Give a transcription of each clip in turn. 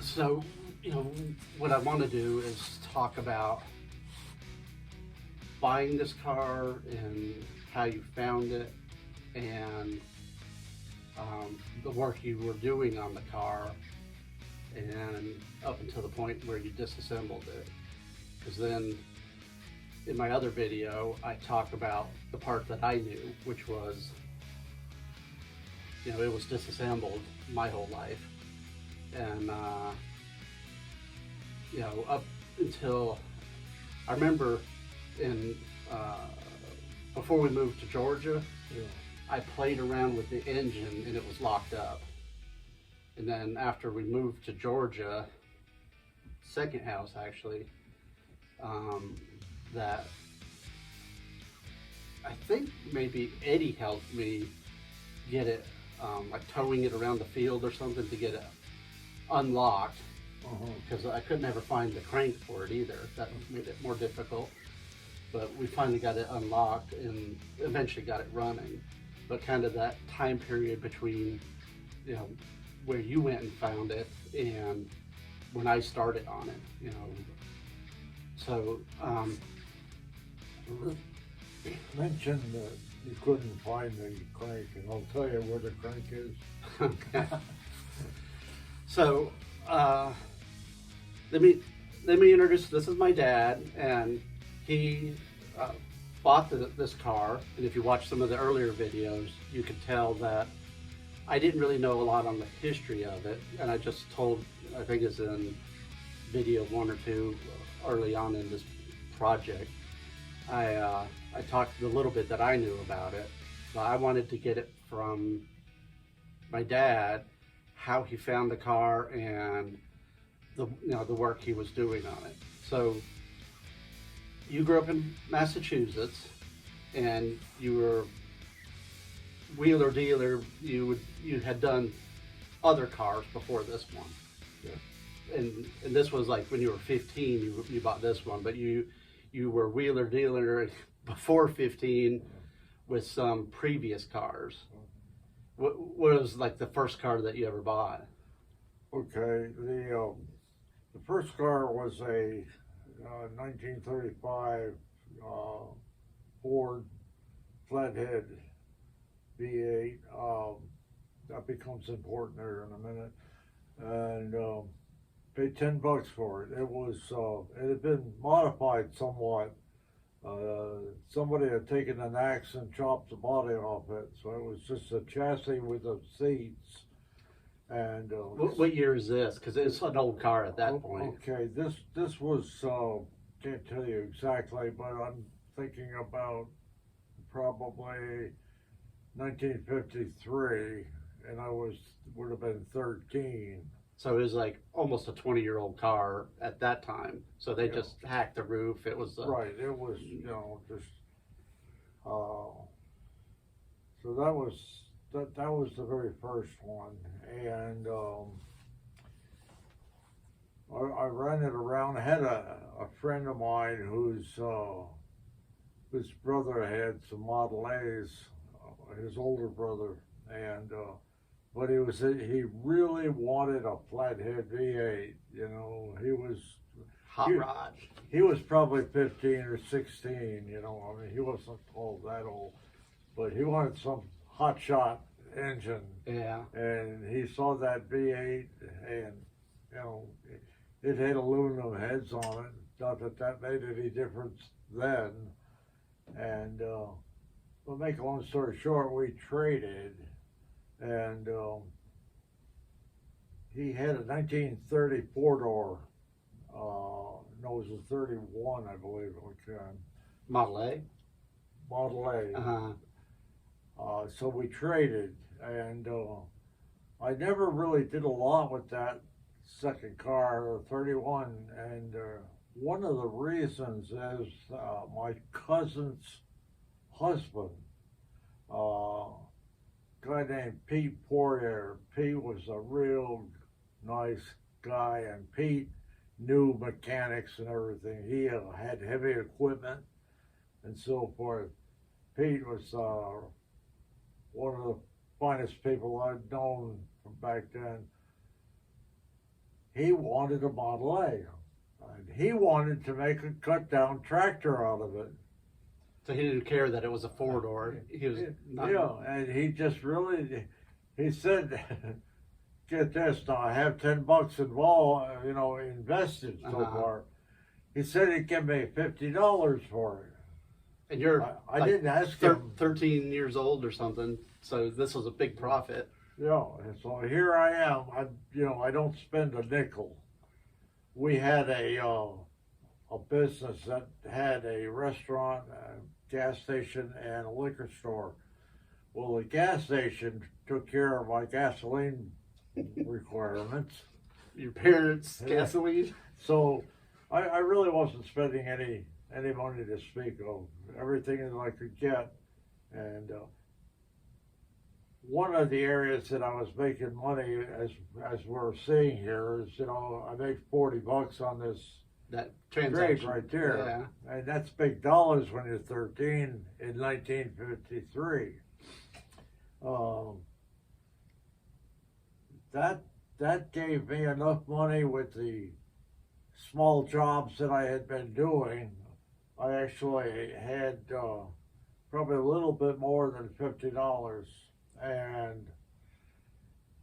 So, what I want to do is talk about buying this car and how you found it, and the work you were doing on the car, and up until the point where you disassembled it. Because then in my other video, I talk about the part that I knew, which was, it was disassembled my whole life. And, up until, I remember before we moved to Georgia, I played around with the engine and it was locked up. And then after we moved to Georgia, second house actually, that I think maybe Eddie helped me get it, like towing it around the field or something to get it unlocked, because I could never find the crank for it either. That made it more difficult. But we finally got it unlocked and eventually got it running. But kind of that time period between, where you went and found it and when I started on it, So, mentioned that you couldn't find the crank, and I'll tell you where the crank is. Okay. So, let me introduce. This is my dad, and he bought this car. And if you watch some of the earlier videos, you could tell that I didn't really know a lot on the history of it, and I just told. I think it's in video 1 or 2 early on in this project. I talked a little bit that I knew about it, but I wanted to get it from my dad, how he found the car and the work he was doing on it. So you grew up in Massachusetts and you were wheeler dealer. You had done other cars before this one. Yeah. And this was like when you were 15, you bought this one, but you were wheeler dealer before 15 with some previous cars. What was like the first car that you ever bought? Okay, the first car was a 1935 Ford flathead V8. That becomes important there in a minute. And paid $10 for it. It had been modified somewhat. Somebody had taken an axe and chopped the body off it, so it was just a chassis with the seats. And what year is this? Because it's an old car at that point. Okay, this was can't tell you exactly, but I'm thinking about probably 1953, and I would have been 13. So it was like almost a 20-year-old car at that time. So they just hacked the roof. It was right. It was just so that was the very first one, and I ran it around. I had a friend of mine whose brother had some Model A's, his older brother, and but he really wanted a flathead V8. He was hot rod. He was probably 15 or 16. I mean, he wasn't all that old, but he wanted some hot shot engine. Yeah. And he saw that V8, and it had aluminum heads on it. Not that made any difference then. And to make a long story short, we traded, and he had a 1930 four-door. No, it was a 31, I believe it was. Model A? Model A. Uh-huh. So we traded, and I never really did a lot with that second car, 31, and one of the reasons is my cousin's husband, a guy named Pete Poirier. Pete was a real nice guy, and Pete knew mechanics and everything. He had heavy equipment and so forth. Pete was one of the finest people I'd known from back then. he wanted a Model A. And he wanted to make a cut-down tractor out of it. So he didn't care that it was a four-door. He was not... Yeah, and he just really, he said, get this, now I have $10 involved, invested so far. He said he'd give me $50 for it. And you're I didn't ask him. 13 years old or something, so this was a big profit. Yeah, and so here I am. I don't spend a nickel. We had a business that had a restaurant, a gas station, and a liquor store. Well, the gas station took care of my gasoline requirements. Your parents' gasoline? So I really wasn't spending any money to speak of. Everything that I could get. And one of the areas that I was making money, as we're seeing here, is, I make $40 on this that transaction right there. Yeah. And that's big dollars when you're 13 in 1953. That gave me enough money with the small jobs that I had been doing. I actually had probably a little bit more than $50. And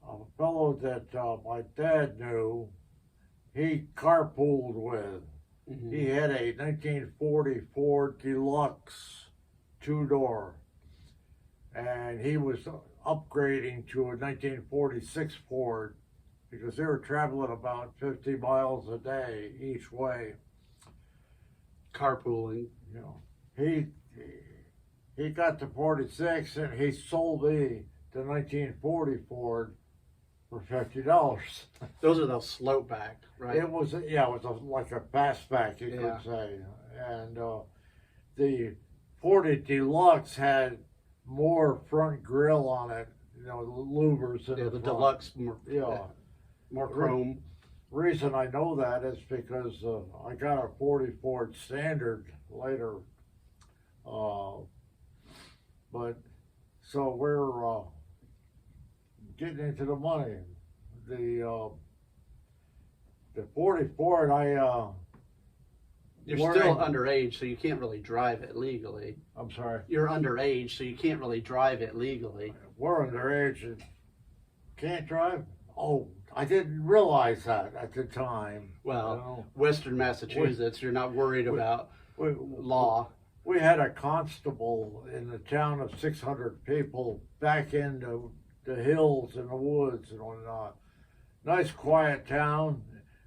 a fellow that my dad knew, he carpooled with. Mm-hmm. He had a 1940 Ford Deluxe two-door, and he was upgrading to a 1946 Ford because they were traveling about 50 miles a day each way. Carpooling. He got the 46 and he sold me the 1940 Ford for $50. Those are those slope back, right? It was like a fastback, you could say. And the 40 Deluxe had more front grille on it, louvers in the front. Deluxe more chrome. Reason I know that is because I got a 40 Ford Standard later. But so we're getting into the money. The 40 Ford, you're still underage, so you can't really drive it legally. I'm sorry? You're underage, so you can't really drive it legally. We're underage and can't drive? Oh, I didn't realize that at the time. Well, Western Massachusetts, you're not worried about law. We had a constable in the town of 600 people back into the hills and the woods and whatnot. Nice quiet town,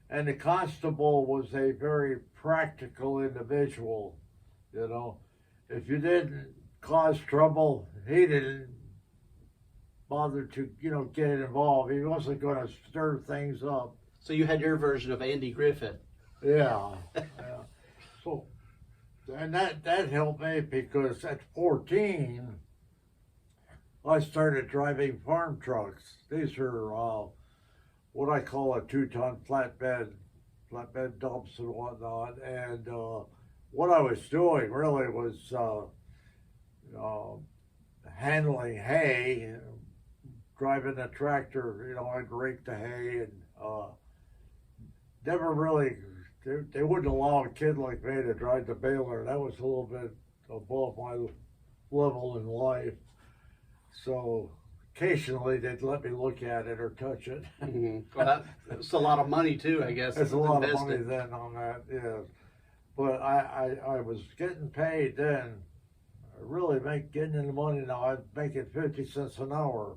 and the constable was a very practical individual. If you didn't cause trouble, he didn't bother to get involved. He wasn't going to stir things up. So you had your version of Andy Griffith. Yeah. So, and that helped me because at 14, I started driving farm trucks. These are what I call a 2-ton flatbed dumps and whatnot. And what I was doing really was handling hay, driving a tractor. I'd rake the hay and never really. They wouldn't allow a kid like me to drive the baler. That was a little bit above my level in life. So occasionally they'd let me look at it or touch it. Mm-hmm. Well, that's a lot of money too, I guess. It's a lot of money then on that, yeah. But I was getting paid then. Really getting in the money now. I'm making 50 cents an hour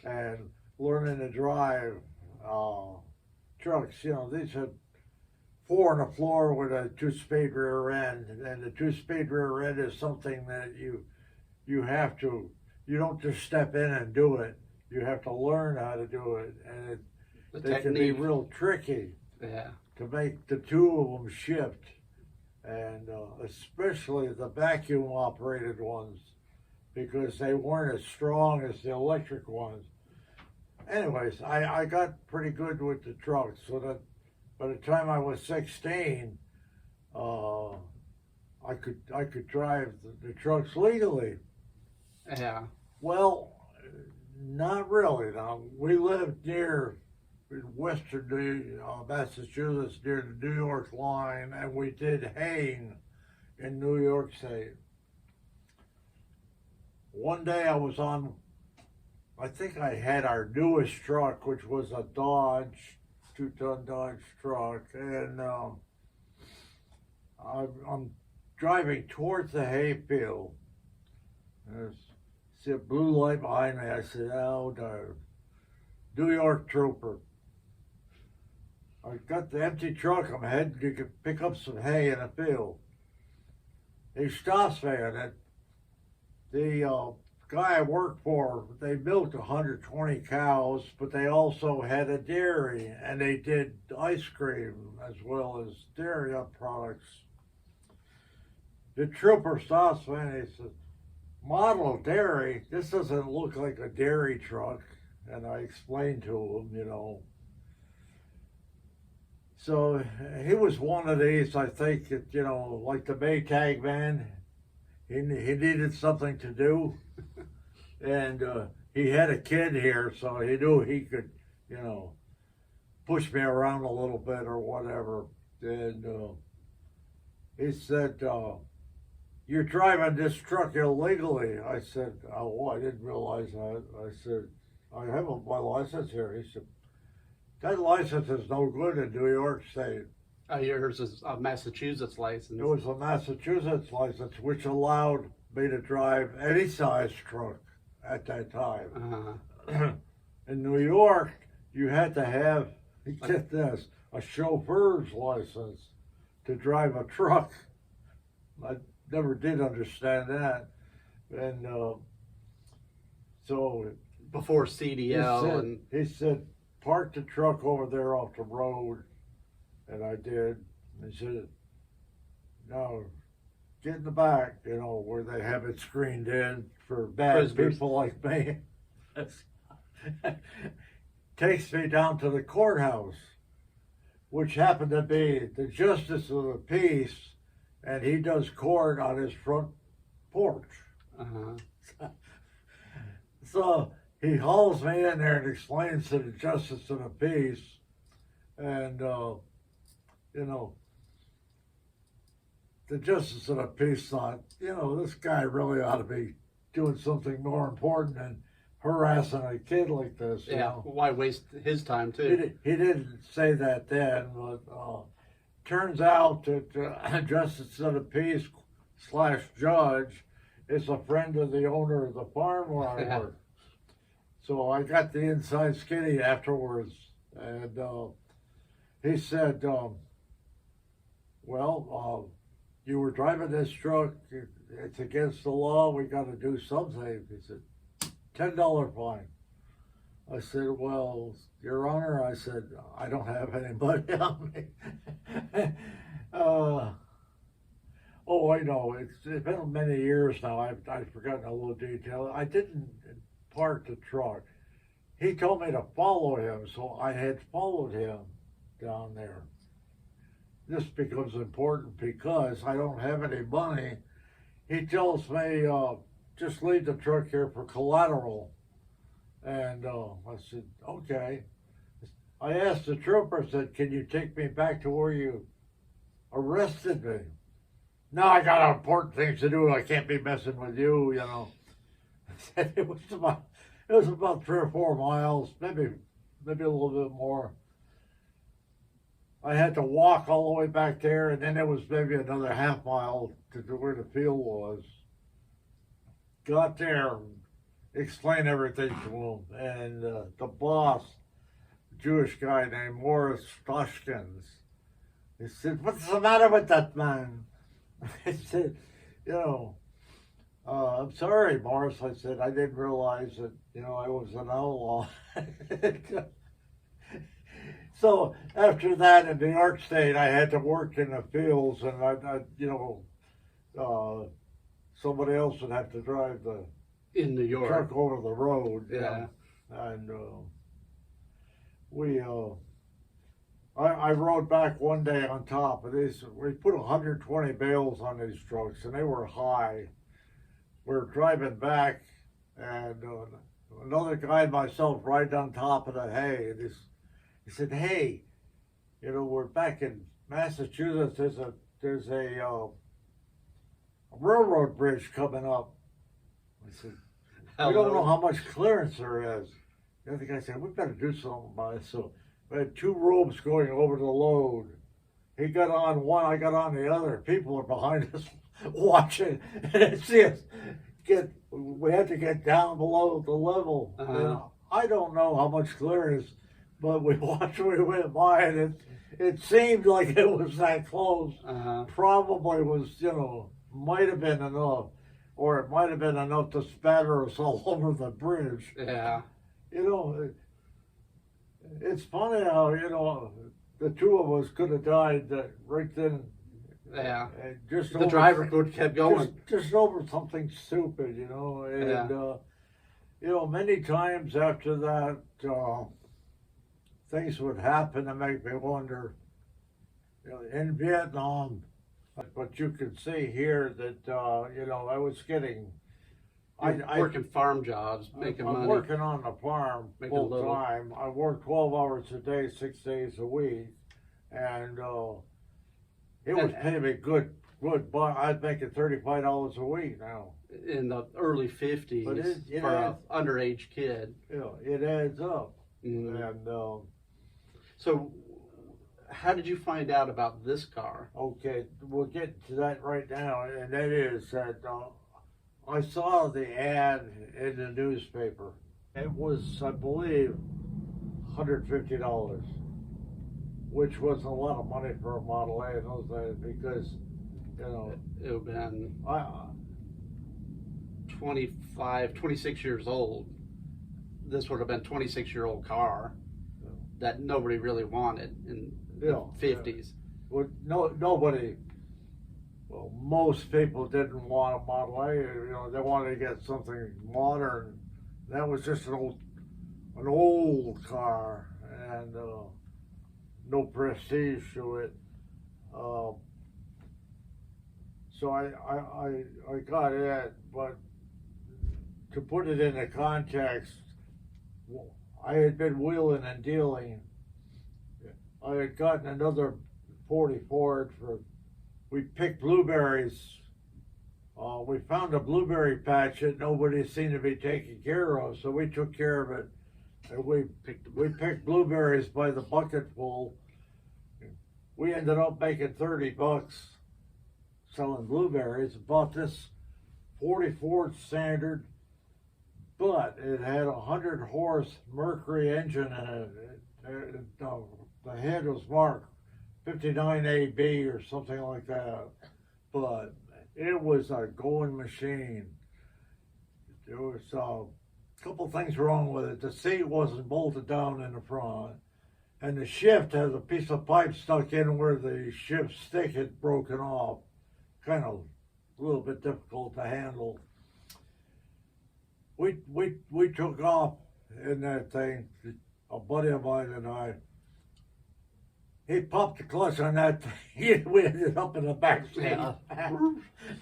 and learning to drive trucks. These are 4 on the floor with a 2-speed rear end, and the 2-speed rear end is something that you have to. You don't just step in and do it. You have to learn how to do it, and they can be real tricky. Yeah. To make the two of them shift, and especially the vacuum operated ones, because they weren't as strong as the electric ones. Anyways, I got pretty good with the trucks, so that by the time I was 16, I could drive the trucks legally. Yeah. Well, not really. Now, we lived near in western Massachusetts near the New York line, and we did haying in New York State. One day I was on, I think I had our newest truck, which was a Dodge, 2-ton Dodge truck, and I'm driving towards the hayfield. I see a blue light behind me. I said, oh no, New York trooper. I got the empty truck. I'm heading to pick up some hay in a field. He stops me, and the guy I worked for, they milked 120 cows, but they also had a dairy, and they did ice cream as well as dairy products. The trooper stops me and he says, model dairy, this doesn't look like a dairy truck. And I explained to him, you know. So he was one of these, I think, you know, like the Maytag man. He needed something to do. And he had a kid here, so he knew he could, you know, push me around a little bit or whatever. And he said, you're driving this truck illegally. I said, oh, I didn't realize that. I said, I have my license here. He said, that license is no good in New York State. Yours is a Massachusetts license. It was a Massachusetts license, which allowed me to drive any size truck at that time. In New York, you had to have, get this, a chauffeur's license to drive a truck. I never did understand that. And so before CDL, he said, park the truck over there off the road. And I did. And he said, no, get in the back, you know, where they have it screened in for bad people like me. Takes me down to the courthouse, which happened to be the justice of the peace, and he does court on his front porch. So he hauls me in there and explains to the justice of the peace, and you know, the justice of the peace thought, you know, this guy really ought to be doing something more important than harassing a kid like this. Yeah, you know? Why waste his time too? He didn't say that then, but turns out that justice of the peace / judge is a friend of the owner of the farm where I work. So I got the inside skinny afterwards, and he said, well, you were driving this truck, it's against the law, we got to do something. He said, $10 fine. I said, well, Your Honor, I said, I don't have any money on me. Oh, I know, it's been many years now, I've forgotten a little detail. I didn't park the truck. He told me to follow him, so I had followed him down there. This becomes important because I don't have any money. He tells me, just leave the truck here for collateral. And I said, okay. I asked the trooper, I said, can you take me back to where you arrested me? No, I got important things to do. I can't be messing with you, you know. I said it was about 3 or 4 miles, maybe a little bit more. I had to walk all the way back there, and then it was maybe another half mile to where the field was. Got there, explained everything to him, and the boss, Jewish guy named Morris Stoshkins, he said, what's the matter with that man? I said, you know, I'm sorry, Morris. I said, I didn't realize that, you know, I was an outlaw. So after that in New York State, I had to work in the fields, and I you know, somebody else would have to drive the in New York truck over the road. Yeah. And I rode back one day on top of these. We put 120 bales on these trucks, and they were high. We were driving back, and another guy and myself right on top of the hay, and he He said, "Hey, we're back in Massachusetts. There's a railroad bridge coming up." I said, "We don't know how much clearance there is." The other guy said, "We better do something about it." So we had two ropes going over the load. He got on one, I got on the other. People are behind us watching, and it's just we had to get down below the level. I don't know how much clearance, but we watched we went by, and it seemed like it was that close. Probably was, might have been enough, or it might have been enough to spatter us all over the bridge. Yeah. It's funny how, the two of us could have died right then. Yeah. Just the driver could have kept going. Just over something stupid, And, many times after that, things would happen to make me wonder. In Vietnam, but you can see here that, I was getting. Working farm jobs, making money. I'm working on the farm full time. I work 12 hours a day, 6 days a week, and it was paying me good. But I'm making $35 a week now. In the early 50s, but it for an underage kid. It adds up. Mm-hmm. And so, how did you find out about this car? Okay, we'll get to that right now, and that is that. I saw the ad in the newspaper. It was, I believe, $150, which was a lot of money for a Model A in those days because, it would have been 26 years old. This would have been a 26-year-old car that nobody really wanted in the 50s. Well, nobody. Well, most people didn't want a Model A. They wanted to get something modern. That was just an old car, and no prestige to it. So I got it, but to put it into context, I had been wheeling and dealing. I had gotten another 40 Ford for. We picked blueberries. We found a blueberry patch that nobody seemed to be taking care of, so we took care of it. And we picked blueberries by the bucketful. We ended up making $30 selling blueberries. Bought this 40 Ford Standard, but it had a 100-horse Mercury engine in it. The head was marked 59AB or something like that, but it was a going machine. There was a couple things wrong with it. The seat wasn't bolted down in the front, and the shift has a piece of pipe stuck in where the shift stick had broken off. Kind of a little bit difficult to handle. We took off in that thing. A buddy of mine and I. He popped the clutch on that thing. We ended up in the back seat. Yeah.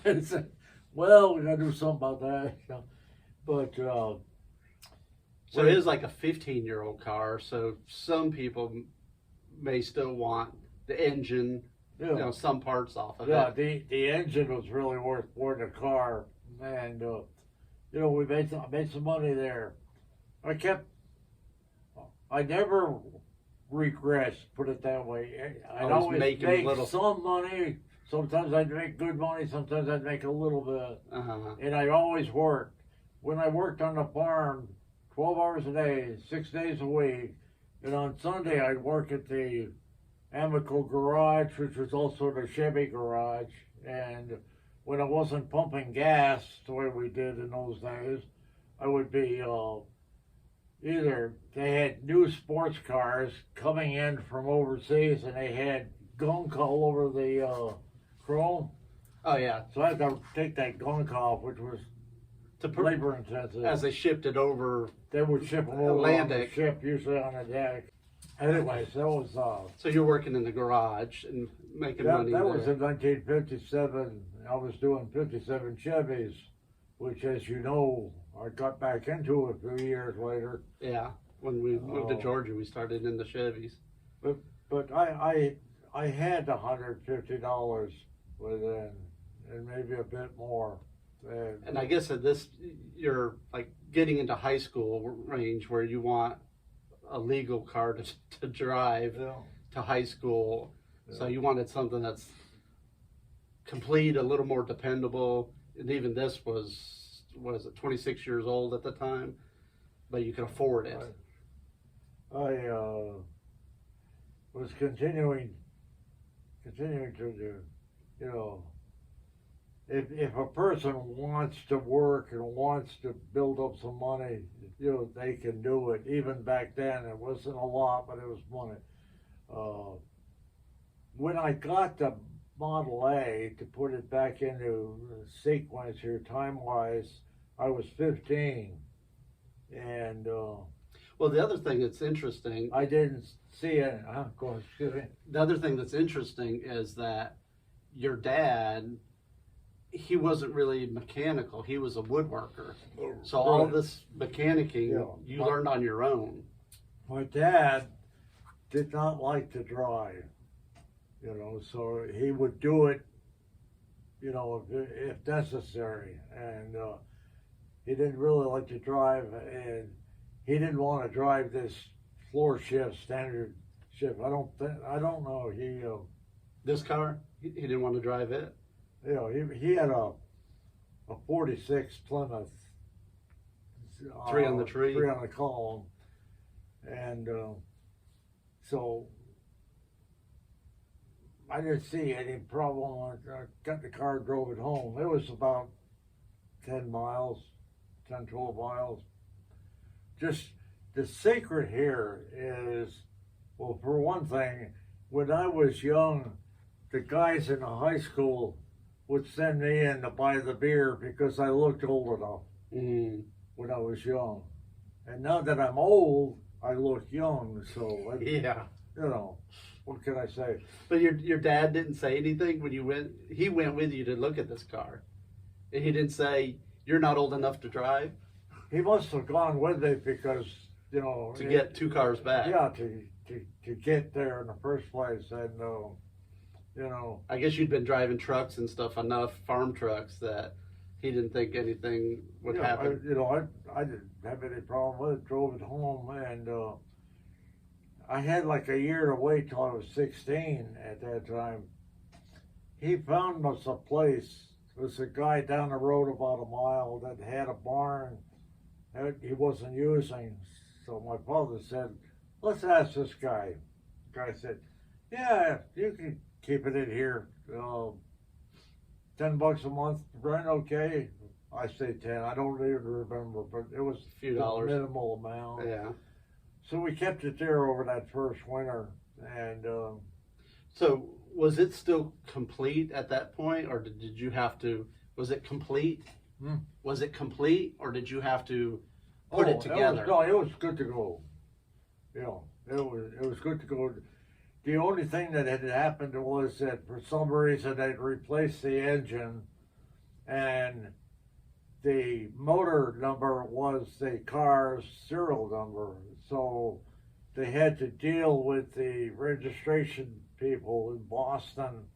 And said, "Well, we gotta do something about that." But so it is like a 15-year-old car. So some people may still want the engine, some parts off of it. Yeah, the engine was really worth more than the car, and we made some money there. I never regress, put it that way. I'd always make some money. Sometimes I'd make good money, sometimes I'd make a little bit. And I always worked. When I worked on the farm, 12 hours a day, 6 days a week, and on Sunday I'd work at the Amico garage, which was also the Chevy garage. And when I wasn't pumping gas the way we did in those days, I would be either they had new sports cars coming in from overseas, and they had gunk all over the chrome. Oh yeah. So I had to take that gunk off, which was labor intensive. As they shipped it over, they would ship them over on the ship, usually on a deck. Anyways, that was. So you're working in the garage and making money. That was in 1957. I was doing 57 Chevys, which, as you know, I got back into a few years later. Yeah. When we moved to Georgia, we started in the Chevys. But I had $150 within, and maybe a bit more. And I guess at this, you're like getting into high school range where you want a legal car to drive to high school. Yeah. So you wanted something that's complete, a little more dependable. And even this was, what is it, 26 years old at the time, but you could afford it. I was continuing to do, you know, if a person wants to work and wants to build up some money, you know, they can do it. Even back then, it wasn't a lot, but it was money. When I got the Model A, to put it back into sequence here, time-wise, I was 15, and well, the other thing that's interesting, I didn't see it. Go ahead, excuse me. The other thing that's interesting is that your dad, he wasn't really mechanical. He was a woodworker. So all this mechanicking, you learned on your own. My dad did not like to drive, you know, so he would do it, you know, if necessary. And he didn't really like to drive, and he didn't want to drive this floor shift, standard shift. I don't know. This car, he didn't want to drive it. You know, he had a 46 Plymouth, 3 on the tree, 3 on the column, and so I didn't see any problem. I got the car, drove it home. It was about 10 miles, 10, 12 miles. Just the secret here is, well, for one thing, when I was young, the guys in the high school would send me in to buy the beer because I looked old enough when I was young. And now that I'm old, I look young, so yeah, you know, what can I say? But your dad didn't say anything when you went. He went with you to look at this car, and he didn't say, "You're not old enough to drive." He must have gone with me because, you know, to get 2 cars back. Yeah, to get there in the first place, and you know. I guess you'd been driving trucks and stuff enough, farm trucks, that he didn't think anything would happen. I didn't have any problem with it. Drove it home, and I had like a year to wait till I was 16 at that time. He found us a place. There was a guy down the road about a mile that had a barn that he wasn't using. So my father said, let's ask this guy. The guy said, yeah, you can keep it in here. $10 a month, rent okay? I say 10. I don't even remember, but it was a few dollars, minimal amount. Yeah. So we kept it there over that first winter, and so was it still complete at that point, or did you have to? Was it complete? Was it complete, or did you have to put it together? It was good to go. You know, it was good to go. The only thing that had happened was that for some reason they'd replaced the engine, and the motor number was the car's serial number. So they had to deal with the registration people in Boston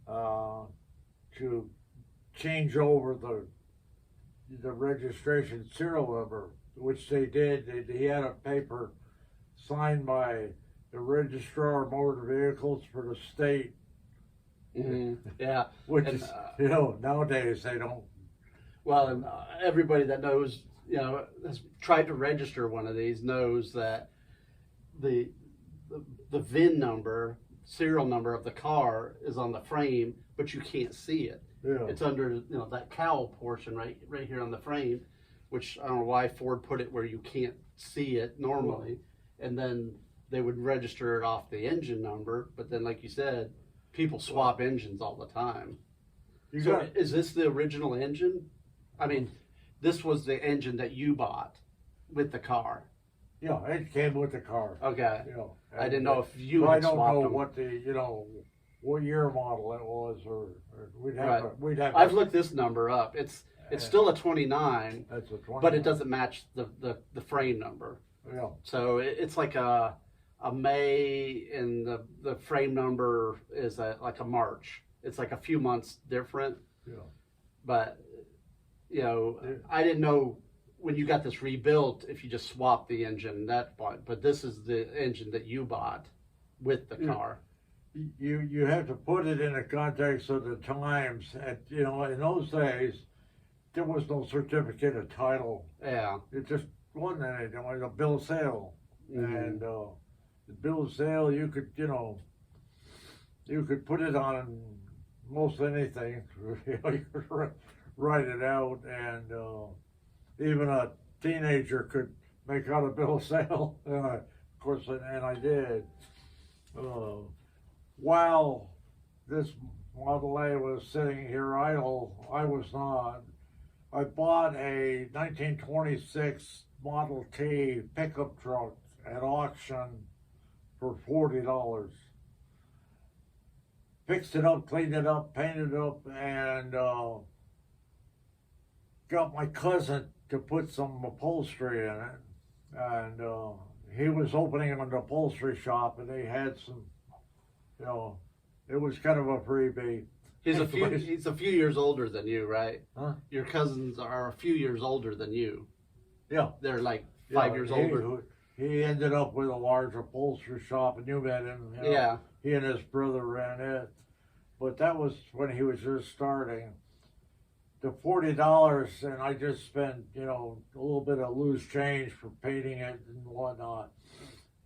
to change over the registration serial number, which they did. He had a paper signed by the registrar of motor vehicles for the state. Yeah. Which is, you know, nowadays they don't. Well, and everybody that knows, you know, has tried to register one of these knows that the VIN number, serial number of the car is on the frame, but you can't see it. Yeah. It's under, you know, that cowl portion right here on the frame, which I don't know why Ford put it where you can't see it normally. And then they would register it off the engine number, but then, like you said, people swap engines all the time. Is this the original engine? I mean, this was the engine that you bought with the car. Yeah, it came with the car. Okay. You know, I didn't know if you had swapped them. I don't know what what year model it was, or we'd have. I've looked this number up. It's still a 29. That's a 29. But it doesn't match the frame number. Yeah. So it's like a May, and the frame number is like a March. It's like a few months different. Yeah. But Yeah. I didn't know when you got this rebuilt if you just swapped the engine that bought. But this is the engine that you bought with the car. You have to put it in the context of the times. In those days, there was no certificate of title. Yeah. It just wasn't anything. It was a bill of sale, Mm-hmm. and the bill of sale you could put it on most anything. You could write it out, and even a teenager could make out a bill of sale. And of course, and I did. While this Model A was sitting here idle, I was not. I bought a 1926 Model T pickup truck at auction for $40. Fixed it up, cleaned it up, painted it up, and got my cousin to put some upholstery in it. And he was opening an upholstery shop, and they had some, it was kind of a freebie. He's a few years older than you, right? Huh? Your cousins are a few years older than you. Yeah. They're like 5 years older. He ended up with a large upholstery shop, and you met him. Yeah. He and his brother ran it. But that was when he was just starting. The $40, and I just spent, a little bit of loose change for painting it and whatnot.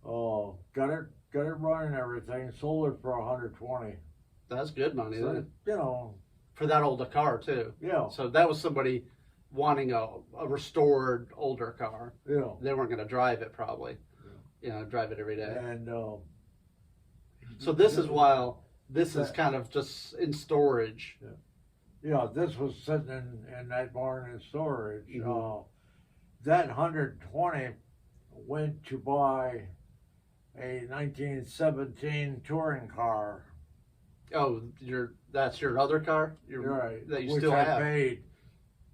Got it running and everything. Sold it for $120. That's good money, So, then. For that older car too. Yeah. So that was somebody wanting a restored older car. Yeah. They weren't going to drive it probably. Drive it every day. And so this is while this is kind of just in storage. Yeah, this was sitting in that barn in storage. Mm-hmm. That 120 went to buy a 1917 touring car. Oh, that's your other car? Right. That you which still I have. paid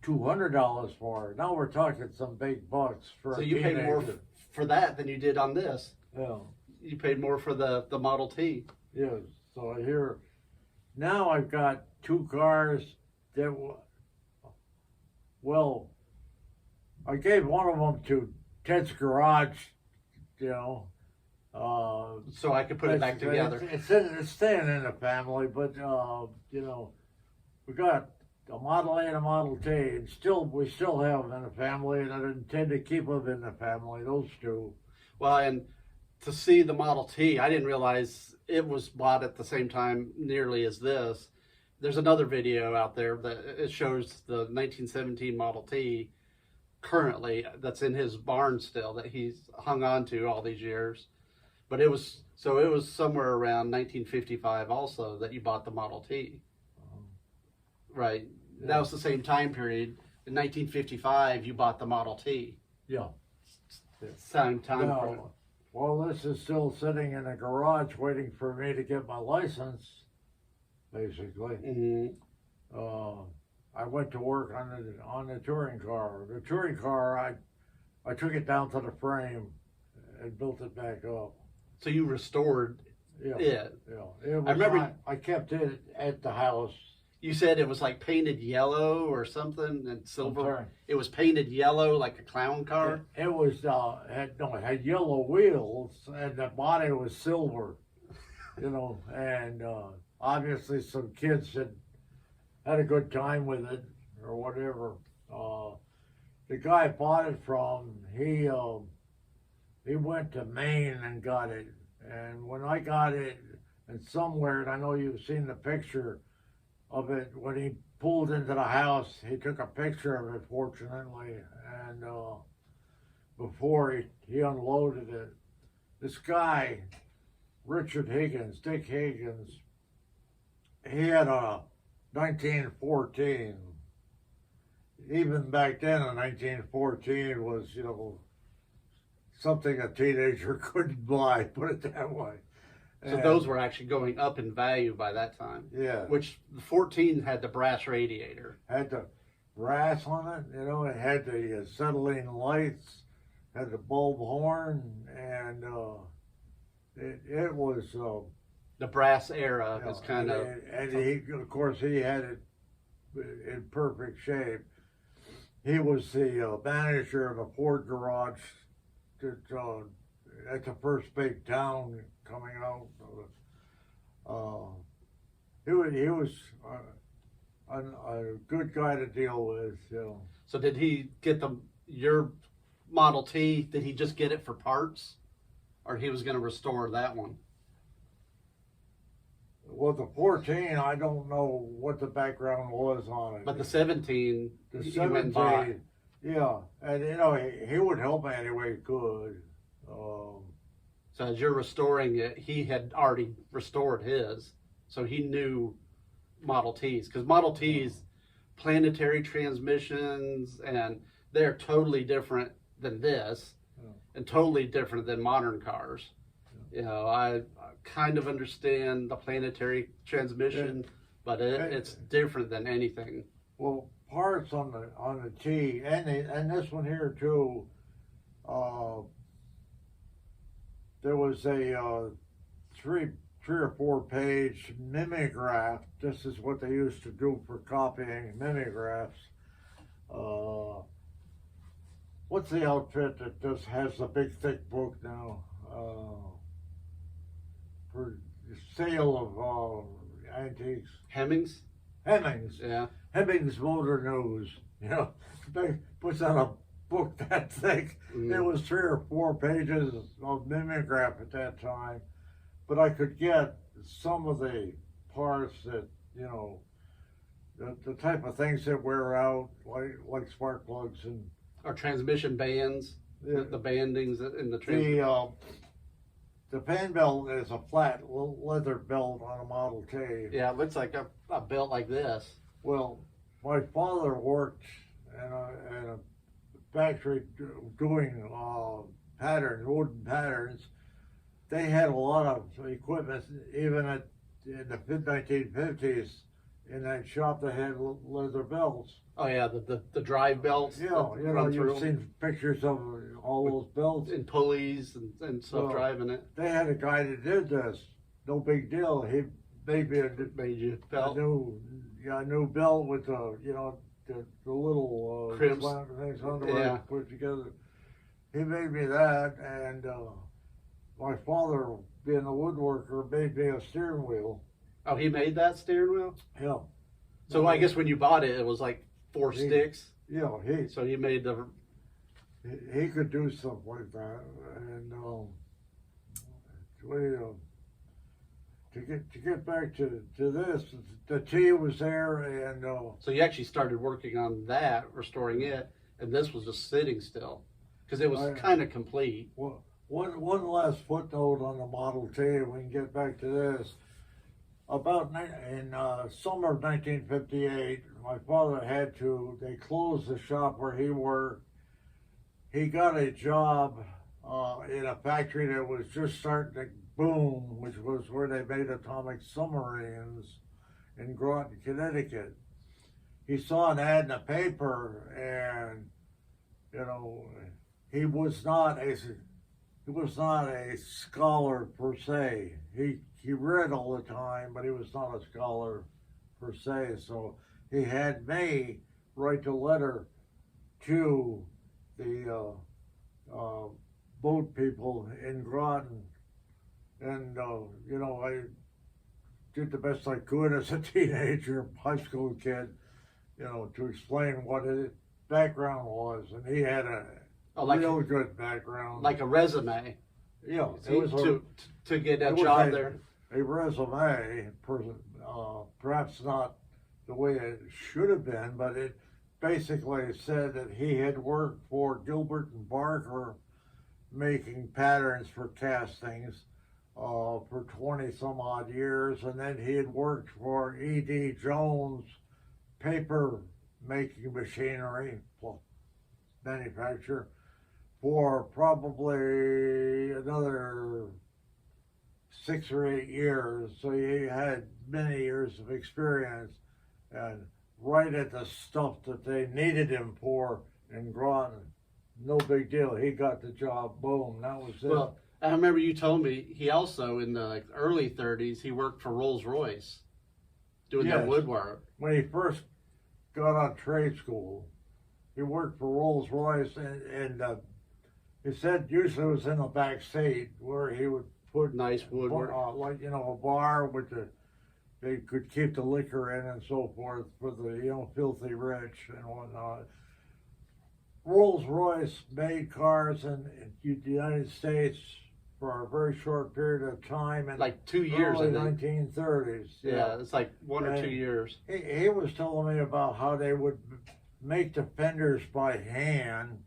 $200 for. Now we're talking some big bucks for So a you teenager. paid more for that than you did on this. Yeah. You paid more for the Model T. Yes. So here, now I've got two cars that, I gave one of them to Ted's garage, So I could put it back together. It's staying in the family, but we got a Model A and a Model T, and we still have them in the family, and I intend to keep them in the family. Those two. Well, and to see the Model T, I didn't realize it was bought at the same time nearly as this. There's another video out there that it shows the 1917 Model T currently that's in his barn still that he's hung on to all these years. But it was somewhere around 1955 also that you bought the Model T. Right. Yeah. That was the same time period. In 1955, you bought the Model T. Yeah. Same time. Well, this is still sitting in a garage waiting for me to get my license, basically. Mm-hmm. I went to work on the touring car. The touring car, I took it down to the frame and built it back up. So you restored it? Yeah. I remember I kept it at the house. You said it was like painted yellow or something and silver. It was painted yellow like a clown car. It was it had yellow wheels and the body was silver, and obviously some kids had a good time with it or whatever. The guy I bought it from, he went to Maine and got it, and when I got it, and somewhere, and I know you've seen the picture of it, when he pulled into the house, he took a picture of it, fortunately, and before he unloaded it. This guy, Dick Higgins, he had a 1914. Even back then, a 1914 was, something a teenager couldn't buy, put it that way. So those were actually going up in value by that time. Yeah. Which the 14 had the brass radiator. Had the brass on it, it had the acetylene lights, had the bulb horn, and it was The brass era you know, is kind of. and he, of course, he had it in perfect shape. He was the manager of the Ford garage that, at the first big town coming out. He was a good guy to deal with. You know. So did he get your Model T? Did he just get it for parts, or he was going to restore that one? Well, the 14, I don't know what the background was on it. But the 17, The he 17, went by. yeah, and you know he would help me any way he could. So as you're restoring it, he had already restored his, so he knew Model Ts, because Model Ts, planetary transmissions, and they're totally different than this, and totally different than modern cars. You know, I kind of understand the planetary transmission, but it's different than anything. Well, parts on the T, and this one here too. There was a three or four page mimeograph. This is what they used to do for copying mimeographs. What's the outfit that just has a big thick book now? For sale of antiques. Hemmings? Hemmings. Yeah. Hemmings Motor News. You know, they puts out a book that thick. Mm. It was 3 or 4 pages of mimeograph at that time. But I could get some of the parts that, you know, the type of things that wear out, like spark plugs and... Or transmission bands, the bandings in the transmission. The fan belt is a flat leather belt on a Model T. Yeah, it looks like a belt like this. Well, my father worked in a factory doing patterns, wooden patterns. They had a lot of equipment, even in the mid-1950s. In that shop, they had leather belts. Oh yeah, the drive belts. Yeah, you know, you've seen pictures of all those belts. And pulleys and stuff driving it. They had a guy that did this. No big deal. He made me belt. A new belt with the little crimps things under it put together. He made me that, and my father, being a woodworker, made me a steering wheel. Oh, he made that steering wheel? Yeah. So I guess when you bought it, it was like 4 sticks. Yeah, so he made the. He could do stuff like that, and to get back to this, the T was there, and so you actually started working on that, restoring it, and this was just sitting still, because it was kind of complete. Well, one last footnote on the Model T. We can get back to this. About in summer of 1958, my father they closed the shop where he worked. He got a job in a factory that was just starting to boom, which was where they made atomic submarines in Groton, Connecticut. He saw an ad in the paper, and, you know, he was not a scholar per se. He read all the time, but he was not a scholar per se. So he had me write a letter to the boat people in Groton. And, you know, I did the best I could as a teenager, high school kid, you know, to explain what his background was. And he had a real good background. Like a resume. Yeah. It was to get a job there. A resume, perhaps not the way it should have been, but it basically said that he had worked for Gilbert and Barker making patterns for castings for 20 some odd years, and then he had worked for E.D. Jones paper making machinery manufacturer for probably another 6 or 8 years. So he had many years of experience, and right at the stuff that they needed him for in Groton. no big deal. He got the job. Boom, that was it. Well, I remember you told me he also in the like, early 30s he worked for Rolls Royce doing their Yes. woodwork. When he first got out of trade school, he worked for Rolls Royce, and he said usually it was in the back seat where he would put Nice woodwork. like a bar with they could keep the liquor in and so forth for the filthy rich and whatnot. Rolls Royce made cars in the United States for a very short period of time, in Like 2 years, early I think. 1930s. Yeah, it's like 1 or 2 And years. he was telling me about how they would make the fenders by hand.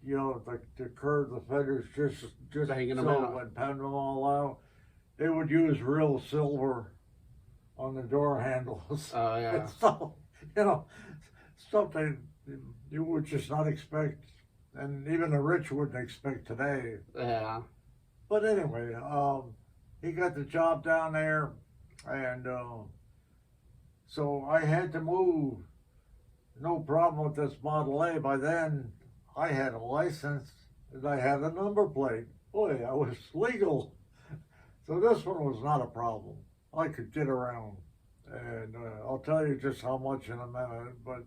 To curve the fenders just Banging them so out. and pound them all out. They would use real silver on the door handles. Oh, yeah. And so, something you would just not expect, and even the rich wouldn't expect today. Yeah. But anyway, he got the job down there, and so I had to move. No problem with this Model A. By then, I had a license and I had a number plate. Boy, I was legal. So this one was not a problem. I could get around. And I'll tell you just how much in a minute. But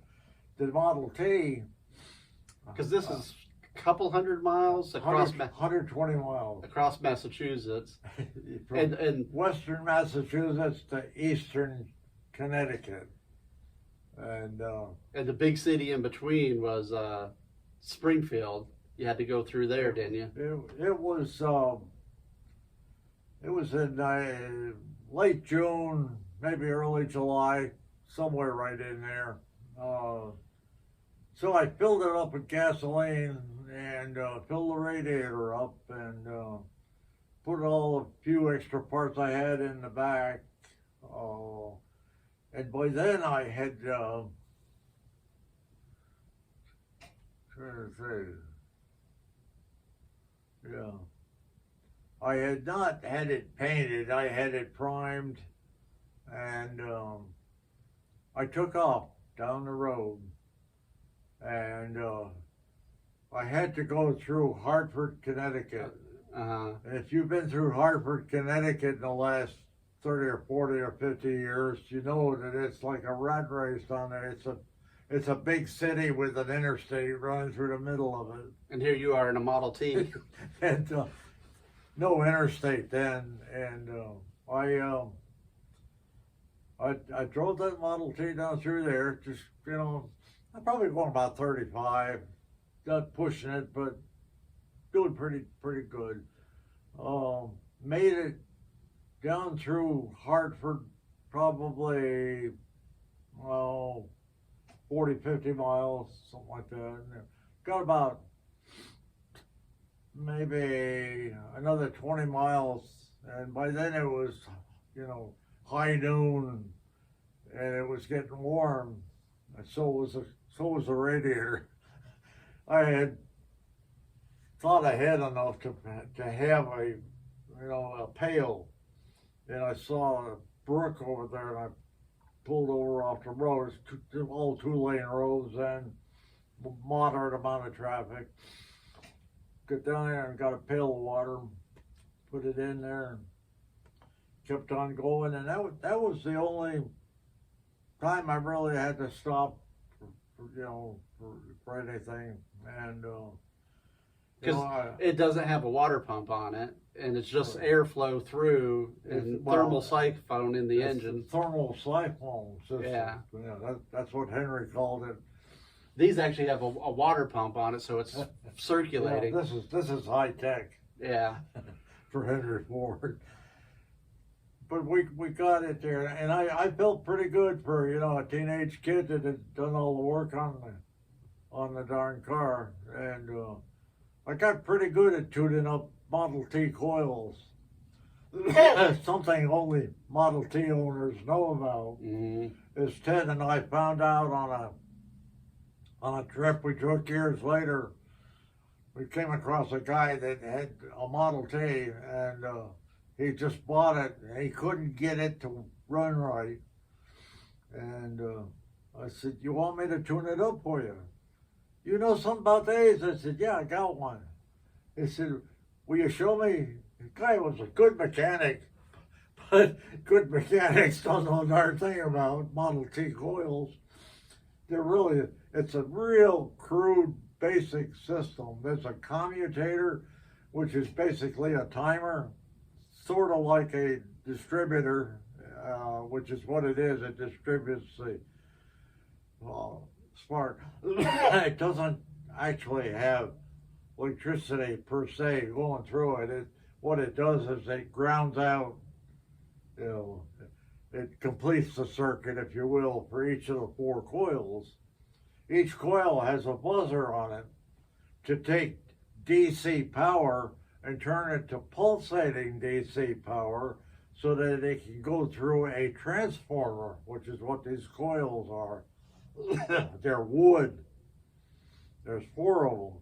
the Model T. Because this is a couple hundred miles across 120 miles. across Massachusetts. From And western Massachusetts to eastern Connecticut. And the big city in between was Springfield. You had to go through there, didn't you? it was in late June, maybe early July, somewhere right in there. So I filled it up with gasoline and filled the radiator up and put all the few extra parts I had in the back. And by then I had, trying to say, yeah, I had not had it painted. I had it primed, and I took off down the road, and I had to go through Hartford, Connecticut. And if you've been through Hartford, Connecticut in the last 30 or 40 or 50 years, you know that it's like a rat race down there. It's a big city with an interstate running through the middle of it. And here you are in a Model T. And no interstate then. And I drove that Model T down through there, just, I'm probably going about 35, not pushing it, but doing pretty good. Made it down through Hartford, probably, 40, 50 miles, something like that. And got about maybe another 20 miles, and by then it was, high noon, and it was getting warm, and so was the radiator. I had thought I had enough to have a pail, and I saw a brook over there, and I pulled over off the road. It's all 2-lane roads and moderate amount of traffic. Got down there and got a pail of water, put it in there, and kept on going. And that was the only time I really had to stop, for anything. And Because it doesn't have a water pump on it, and it's just airflow through and thermal siphon in the engine. Thermal siphon system. Yeah. That's what Henry called it. These actually have a water pump on it, so it's circulating. Yeah, this is high tech. Yeah. For Henry Ford. But we got it there, and I felt pretty good for a teenage kid that had done all the work on the darn car, and I got pretty good at tuning up Model T coils. Something only Model T owners know about. Mm-hmm. As Ted and I found out on a trip we took years later. We came across a guy that had a Model T, and he just bought it, and he couldn't get it to run right. And I said, "You want me to tune it up for you?" you know something about these? I said, yeah, I got one. He said, will you show me? The guy was a good mechanic, but good mechanics don't know a darn thing about Model T coils. It's a real crude, basic system. There's a commutator, which is basically a timer, sort of like a distributor, which is what it is. It distributes the spark. It doesn't actually have electricity per se going through it. What it does is it grounds out, you know, it completes the circuit, if you will, for each of the 4 coils. Each coil has a buzzer on it to take DC power and turn it to pulsating DC power so that it can go through a transformer, which is what these coils are. They're wood. There's 4 of them.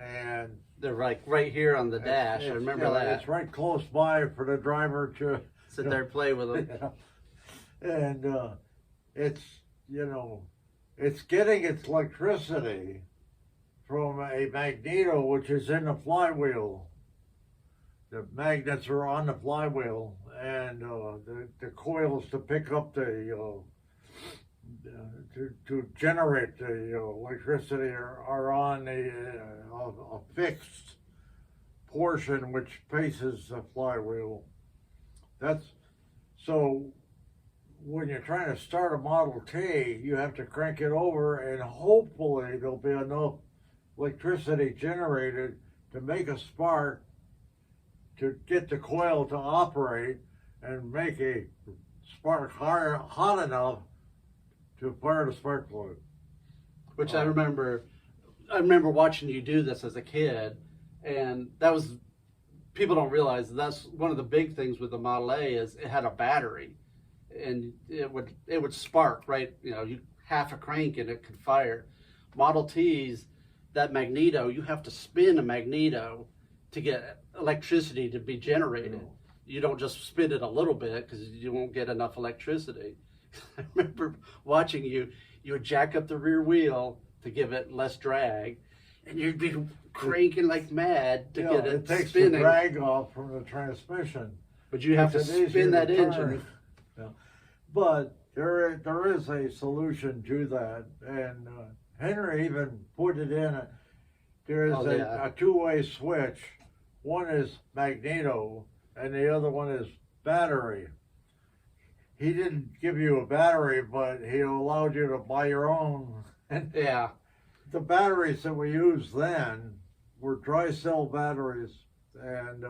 And they're like right here on the dash. I remember that. It's right close by for the driver to sit there and play with them. Yeah. And it's, you know, it's getting its electricity from a magneto, which is in the flywheel. The magnets are on the flywheel, and the coils to pick up the to generate the electricity are on a fixed portion which faces the flywheel. That's so when you're trying to start a Model T, you have to crank it over, and hopefully there'll be enough electricity generated to make a spark to get the coil to operate and make a spark hot enough to fire the spark plug. Which I remember watching you do this as a kid, and that was, people don't realize that's one of the big things with the Model A is it had a battery, and it would spark, right? You know, you half a crank and it could fire. Model T's, that magneto, you have to spin a magneto to get electricity to be generated. Oh. You don't just spin it a little bit because you won't get enough electricity. I remember watching you would jack up the rear wheel to give it less drag, and you'd be cranking like mad to get it takes spinning. The drag off from the transmission. But you have to spin that engine. Yeah. But there is a solution to that, and Henry even put it in. There is a two-way switch. One is magneto, and the other one is battery. He didn't give you a battery, but he allowed you to buy your own. And yeah. The batteries that we used then were dry cell batteries, and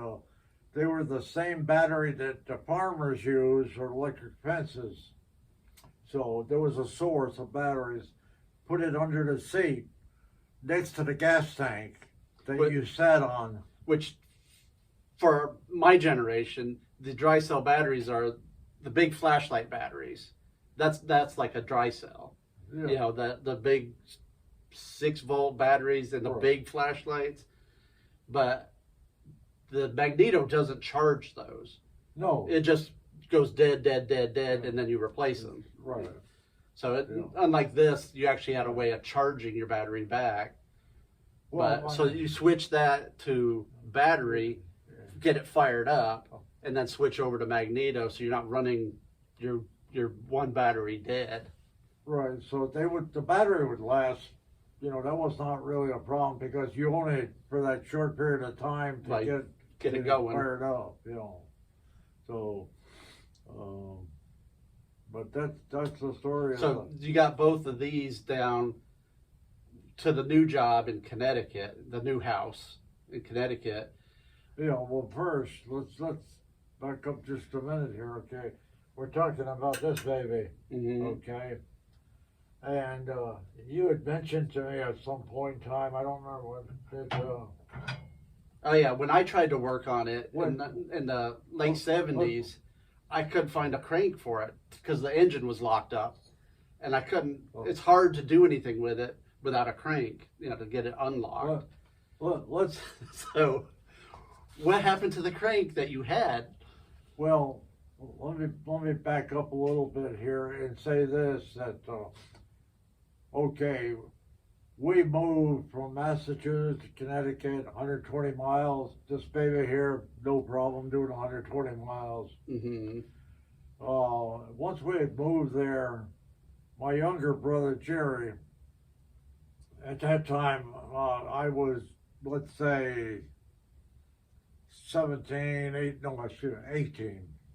they were the same battery that the farmers use for electric fences. So there was a source of batteries. Put it under the seat next to the gas tank that you sat on. Which, for my generation, the dry cell batteries are the big flashlight batteries. That's like a dry cell. Yeah. You know, the big 6-volt batteries and the big flashlights. But the magneto doesn't charge those. No. It just goes dead, and then you replace them. Right. So unlike this, you actually had a way of charging your battery back. Well, so you switch that to battery, get it fired up, and then switch over to magneto, so you're not running your one battery dead. Right. So the battery would last. You know, that was not really a problem because you only for that short period of time to get it going, fired up. You know, so. But that's the story. So you got both of these down to the new job in Connecticut, the new house in Connecticut. Yeah. Well, first let's back up just a minute here. Okay, we're talking about this baby. Mm-hmm. Okay. And you had mentioned to me at some point in time, I don't remember when. Oh yeah, when I tried to work on it in the late 70s, I couldn't find a crank for it because the engine was locked up, and I couldn't. It's hard to do anything with it without a crank, you know, to get it unlocked. Let's. So, what happened to the crank that you had? Well, let me back up a little bit here and say this that. Okay, we moved from Massachusetts to Connecticut, 120 miles. This baby here, no problem doing 120 miles. Mm-hmm. Once we had moved there, my younger brother Jerry, at that time, I was, let's say, 18.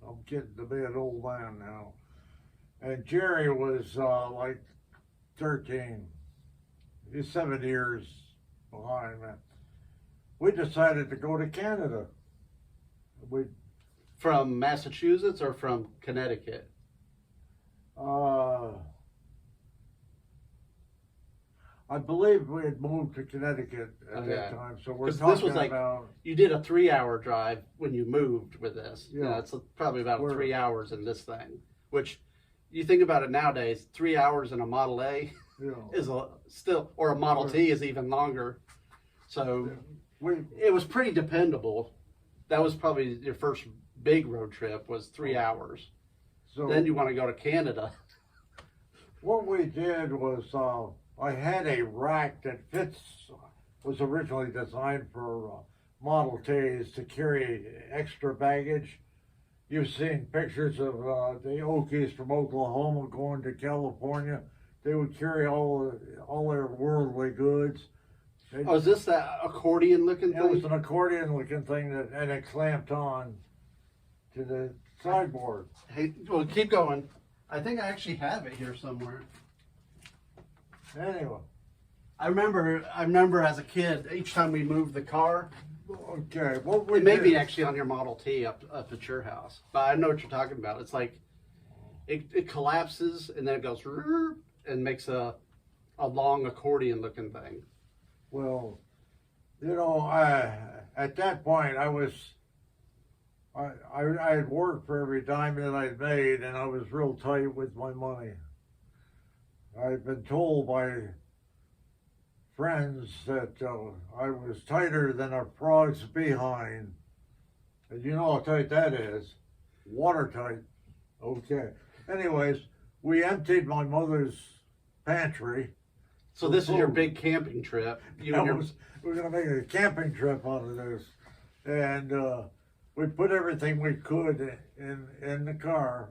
I'm getting to be an old man now. And Jerry was like 13. He's 7 years behind me. We decided to go to Canada. From Massachusetts or from Connecticut? I believe we had moved to Connecticut at that time, so we're talking this was like, about. You did a 3-hour drive when you moved with this. Yeah, it's probably about 3 hours in this thing. Which, you think about it nowadays, 3 hours in a Model A is still, or a Model T is even longer. So it was pretty dependable. That was probably your first big road trip, was 3 hours. So then you want to go to Canada. What we did was, I had a rack that was originally designed for Model Ts to carry extra baggage. You've seen pictures of the Okies from Oklahoma going to California. They would carry all their worldly goods. Is this that accordion looking thing? It was an accordion looking thing and it clamped on to the sideboard. Hey, well, keep going. I think I actually have it here somewhere. Anyway, I remember as a kid, each time we moved the car. Okay, it may be actually on your Model T up at your house, but I know what you're talking about. It's like it collapses and then it goes and makes a long accordion looking thing. Well, at that point I had worked for every dime that I'd made, and I was real tight with my money. I've been told by friends that I was tighter than a frog's behind. And you know how tight that is. Watertight. Okay. Anyways, we emptied my mother's pantry. So this is your big camping trip. We're going to make a camping trip out of this. And we put everything we could in the car.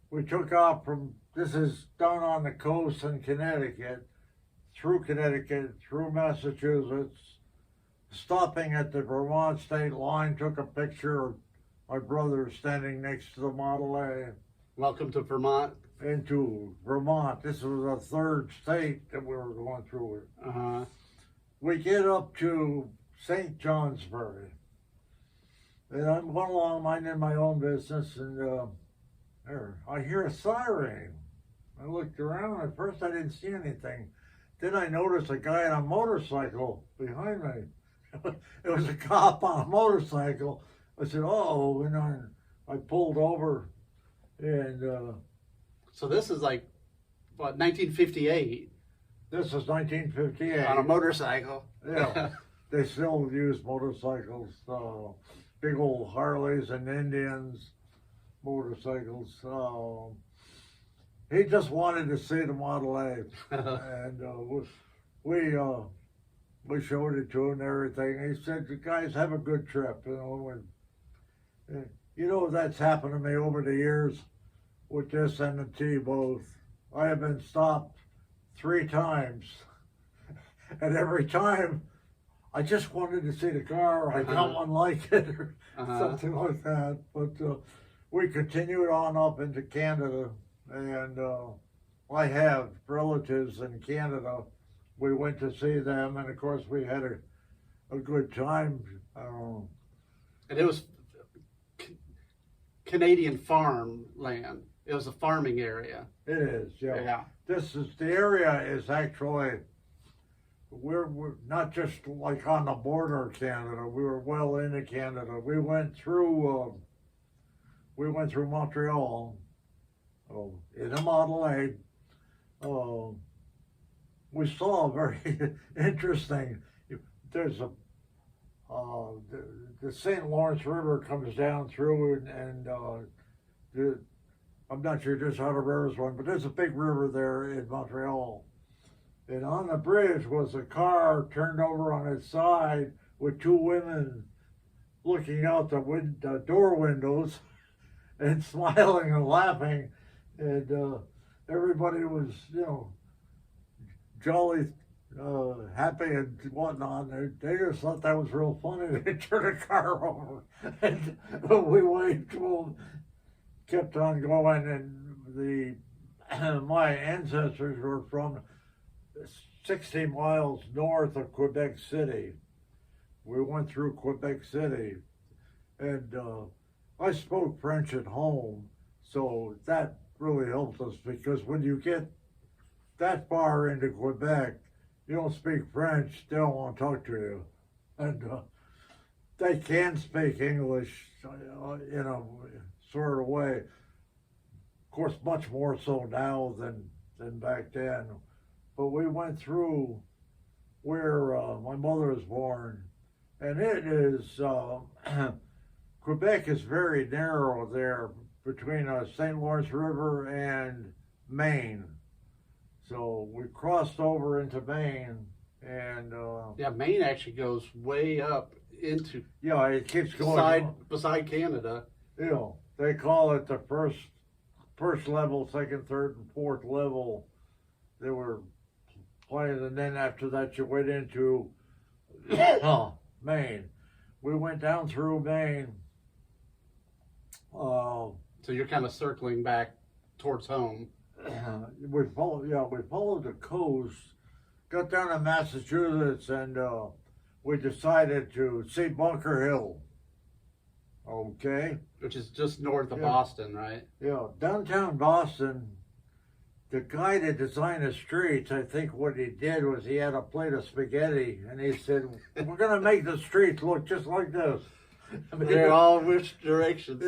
We took off this is down on the coast in Connecticut, through Massachusetts, stopping at the Vermont state line, took a picture of my brother standing next to the Model A. Welcome to Vermont. Into Vermont. This was the third state that we were going through it. Uh-huh. We get up to St. Johnsbury. And I'm going along minding my own business, and I hear a siren. I looked around. At first I didn't see anything. Then I noticed a guy on a motorcycle behind me. It was a cop on a motorcycle. I said, "Oh," and I pulled over, and so this is like, what, 1958? This is 1958. On a motorcycle. Yeah, they still use motorcycles, big old Harleys and Indians motorcycles. He just wanted to see the Model A, and we showed it to him and everything. He said, "You guys have a good trip." That's happened to me over the years with this and the T both. I have been stopped 3 times, and every time I just wanted to see the car. I got one like it, or something like that. But we continued on up into Canada, and I have relatives in Canada. We went to see them, and of course we had a good time. And it was Canadian farmland. It was a farming area. It is, yeah. The area is actually, we're not just like on the border of Canada. We were well into Canada. We went through Montreal in a Model A. We saw a very interesting. There's the St. Lawrence River comes down through, and I'm not sure just how the river's run, but there's a big river there in Montreal. And on the bridge was a car turned over on its side with two women looking out the door windows and smiling and laughing. And everybody was, jolly, happy and whatnot. They just thought that was real funny. They turned the car over, and we waved. Well, kept on going, and my ancestors were from 60 miles north of Quebec City. We went through Quebec City, and I spoke French at home, so that really helped us, because when you get that far into Quebec, you don't speak French, they don't want to talk to you. And they can speak English, in a sort of way. Of course, much more so now than back then. But we went through where my mother was born, and it is, Quebec is very narrow there between St. Lawrence River and Maine. So we crossed over into Maine, and yeah, Maine actually goes way up into it keeps going beside Canada. They call it the first level, second, third, and fourth level. They were playing, and then after that you went into Maine. We went down through Maine. So you're kind of circling back towards home. We followed the coast, got down to Massachusetts, and we decided to see Bunker Hill. Okay. Which is just north of Boston, right? Yeah, downtown Boston. The guy that designed the streets, I think what he did was he had a plate of spaghetti, and he said, "We're gonna make the streets look just like this." They're all which directions?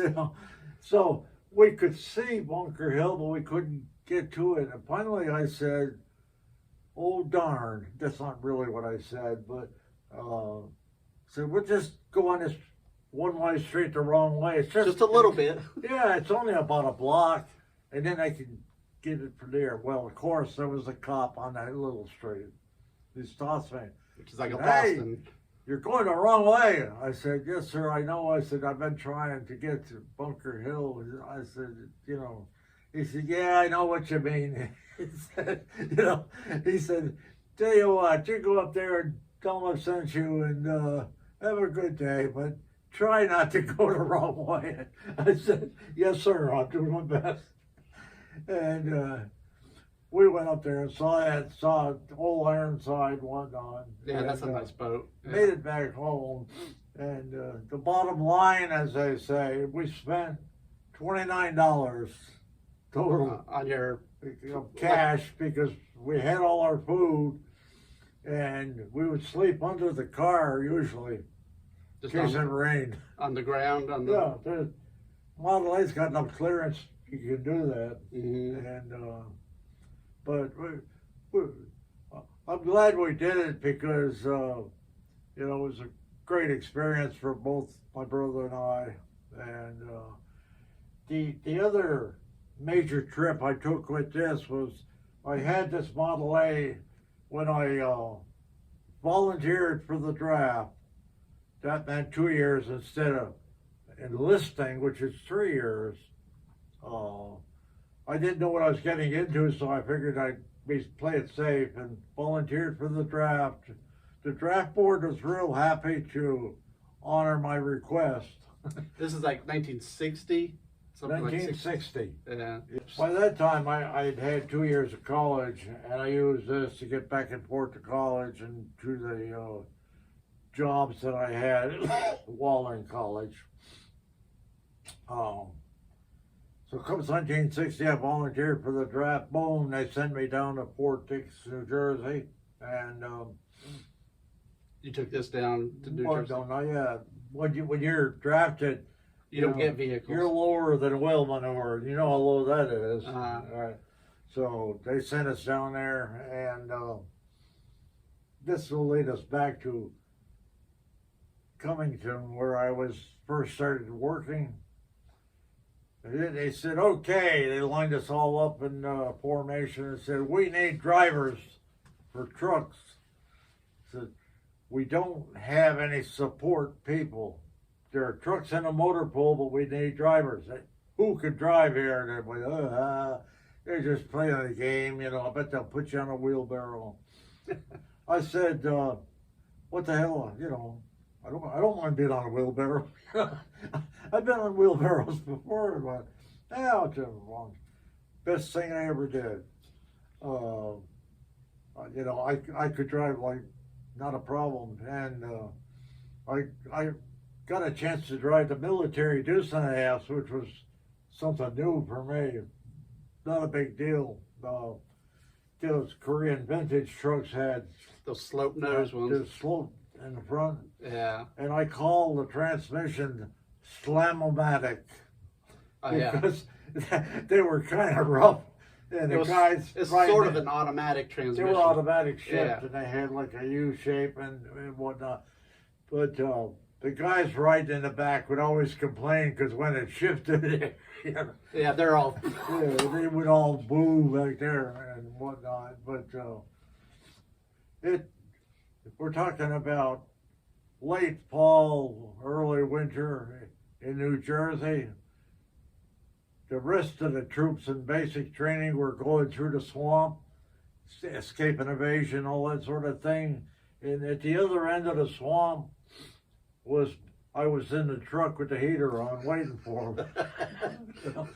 So we could see Bunker Hill, but we couldn't get to it. And finally I said, "Oh darn," that's not really what I said, but said, "We'll just go on this one-way street the wrong way. It's just a little bit." Yeah, it's only about a block, and then I can get it from there. Well, of course, there was a cop on that little street. He stops me. Which is like a "Hey, Boston. you're going the wrong way." I said, "Yes, sir, I know." I said, "I've been trying to get to Bunker Hill." I said, he said, "Yeah, I know what you mean." He said, he said, "Tell you what, you go up there and tell them I sent you, and have a good day, but try not to go the wrong way." I said, "Yes, sir, I'll do my best." And we went up there and saw Old Ironside and whatnot. Yeah, that's a nice boat. Yeah. Made it back home. And the bottom line, as they say, we spent $29 total on your cash, because we had all our food, and we would sleep under the car usually, in case it rained. On the ground? The Model A's got enough clearance, you can do that. Mm-hmm. And but I'm glad we did it, because it was a great experience for both my brother and I. And the other major trip I took with this was, I had this Model A when I volunteered for the draft. That meant 2 years instead of enlisting, which is 3 years. I didn't know what I was getting into, so I figured I'd play it safe and volunteered for the draft. The draft board was real happy to honor my request. This is like 1960? 1960. Yeah. By that time, I'd had 2 years of college, and I used this to get back and forth to college and to the jobs that I had while in college. So comes 1960, I volunteered for the draft. Boom, they sent me down to Fort Dix, New Jersey, and you took this down to New Jersey? No, not yet. When you're drafted, you don't get vehicles. You're lower than oil manure. You know how low that is. Uh-huh. Right. So they sent us down there, and this will lead us back to Cummington, where I was first started working. They said, okay, they lined us all up in formation and said, we need drivers for trucks. Said, we don't have any support people. There are trucks in a motor pool, but we need drivers. Who could drive here? And everybody, they're just playing the game, you know. I bet they'll put you on a wheelbarrow. I said, what the hell, you know, I don't mind being on a wheelbarrow. I've been on wheelbarrows before, but I'll tell you wrong. Best thing I ever did. You know, I could drive like not a problem, and I got a chance to drive the military deuce and a half, which was something new for me. Not a big deal. Those Korean vintage trucks had those slope nose ones. The slope in the front. Yeah. And I call the transmission Slam-O-Matic. Because they were kind of rough. And the guys... It's sort of an automatic transmission. They were automatic shift, and they had like a U shape and whatnot. But the guys riding in the back would always complain because when it shifted, you know, yeah, they're all... yeah, they would all boo back there and whatnot. But if we're talking about late fall, early winter in New Jersey, the rest of the troops in basic training were going through the swamp, escape and evasion, all that sort of thing. And at the other end of the swamp I was in the truck with the heater on, waiting for them.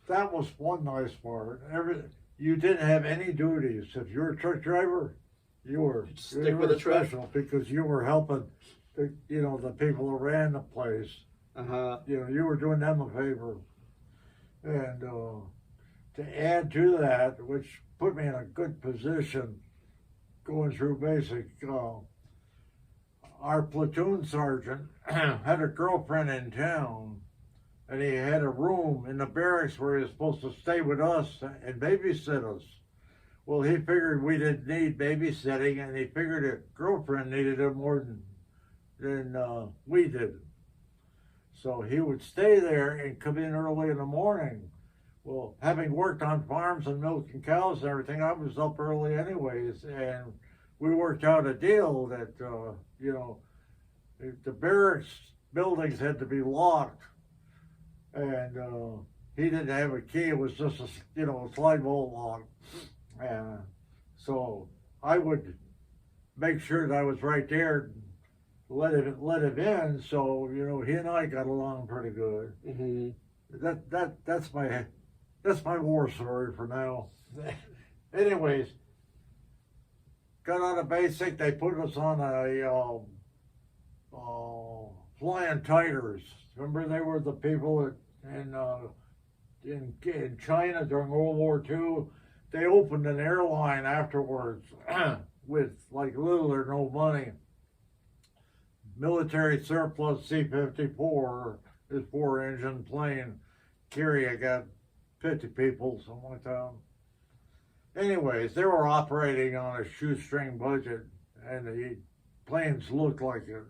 That was one nice part. You didn't have any duties. If you were a truck driver, you were special because you were helping the people who ran the place. You know, you were doing them a favor. And to add to that, which put me in a good position going through basic, our platoon sergeant had a girlfriend in town, and he had a room in the barracks where he was supposed to stay with us and babysit us. Well, he figured we didn't need babysitting, and he figured a girlfriend needed it more than we did. So he would stay there and come in early in the morning. Well, having worked on farms and milking cows and everything, I was up early anyways, and we worked out a deal that, the barracks buildings had to be locked, and he didn't have a key. It was just a slide bolt lock. And so I would make sure that I was right there, let him in. So he and I got along pretty good. Mm-hmm. That's my war story for now. Anyways, got out of basic. They put us on a flying tigers. Remember, they were the people that in China during World War II. They opened an airline afterwards with like little or no money. Military surplus C-54, this 4-engine plane. Carrier got 50 people, something like that. Anyways, they were operating on a shoestring budget, and the planes looked like it.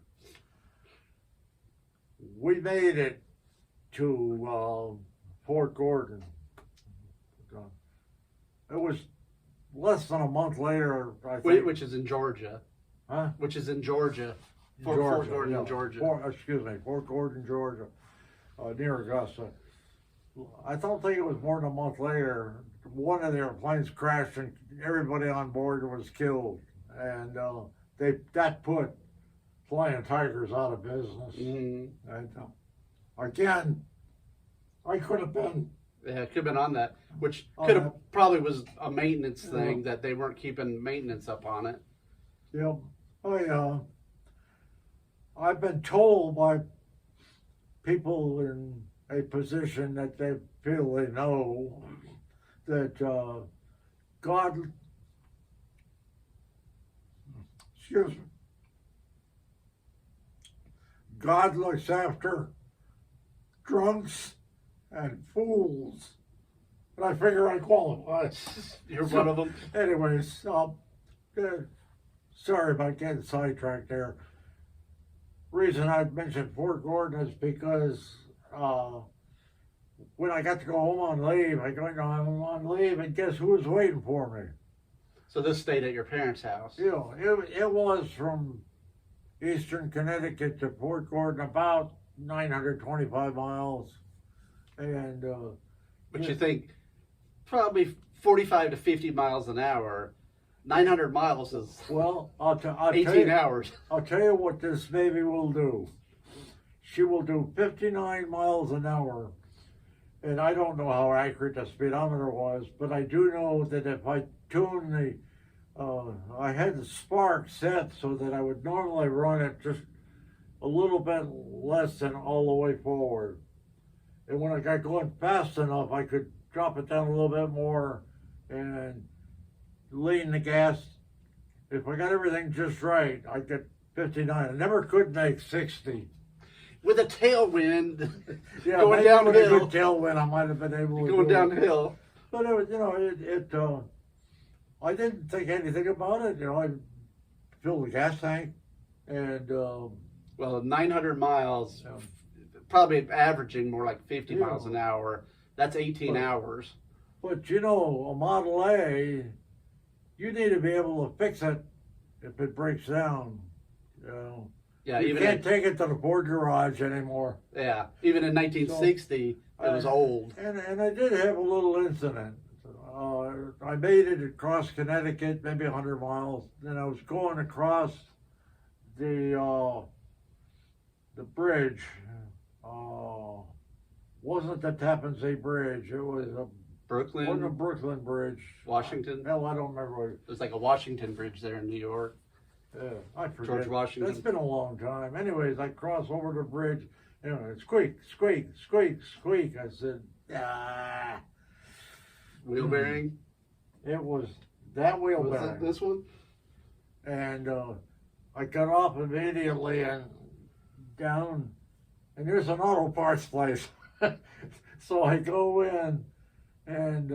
We made it to Fort Gordon. It was less than a month later, I think. Which is in Georgia. Huh? Which is in Georgia. Fort Gordon, Georgia. Fort Gordon, Georgia, near Augusta. I don't think it was more than a month later. One of their planes crashed and everybody on board was killed. And that put Flying Tigers out of business. Mm-hmm. And again, I could have been. Yeah, it could have been on that, which could have probably was a maintenance thing that they weren't keeping maintenance up on it. Yeah, I've been told by people in a position that they feel they know that God looks after drunks and fools. And I figure I qualify. You're one of them. Anyways, sorry about getting sidetracked there. Reason I mentioned Fort Gordon is because when I got to go home on leave, I'm on leave, and guess who was waiting for me? So this stayed at your parents' house. You know, it was from eastern Connecticut to Port Gordon, about 925 miles. And But you think probably 45 to 50 miles an hour. 900 miles is well, I'll 18 hours. I'll tell you what this baby will do. She will do 59 miles an hour. And I don't know how accurate the speedometer was, but I do know that if I tune I had the spark set so that I would normally run it just a little bit less than all the way forward. And when I got going fast enough, I could drop it down a little bit more and lean the gas. If I got everything just right, I'd get 59. I never could make 60. With a tailwind, Yeah, going maybe with a downhill. good tailwind, I might have been able to Going do it. downhill. But it was, you know, I didn't think anything about it. You know, I filled the gas tank, and Well, 900 miles, Yeah. probably averaging more like 50 Yeah. miles an hour. That's 18 But- hours. but you know, a Model A, you need to be able to fix it if it breaks down. You know, Yeah, you even can't in, take it to the Ford garage anymore. yeah, even in 1960, it was old. And I did have a little incident. I made it across Connecticut, maybe 100 miles. Then I was going across the bridge. Wasn't the Tappan Zee Bridge? It was wasn't a Brooklyn, Brooklyn Bridge. Washington. Hell, I don't remember what it. There's like a Washington Bridge there in New York. I forget. George Washington. That's been a long time. Anyways, I cross over the bridge. You know, squeak, squeak, squeak, squeak. I said, ah. Wheel bearing. It was that wheel Was bearing. that this one? And I got off immediately and down, and there's an auto parts place. So I go in, and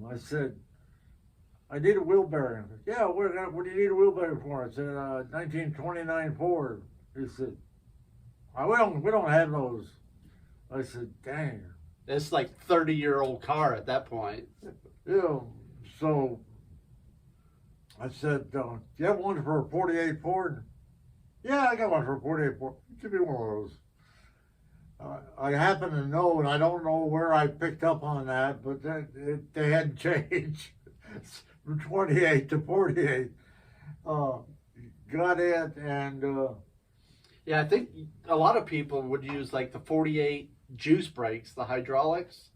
I said, I need a wheel bearing. Yeah, what do you need a wheel bearing for? I said, 1929 Ford. He said, we don't have those. I said, dang. It's like 30-year-old car at that point. Yeah, so I said, do you have one for a 48 Ford? Yeah, I got one for a 48 Ford. Give me one of those. I happen to know, and I don't know where I picked up on that, but they hadn't changed from 28 to 48. Got it, and Yeah, I think a lot of people would use like the 48 juice brakes, the hydraulics,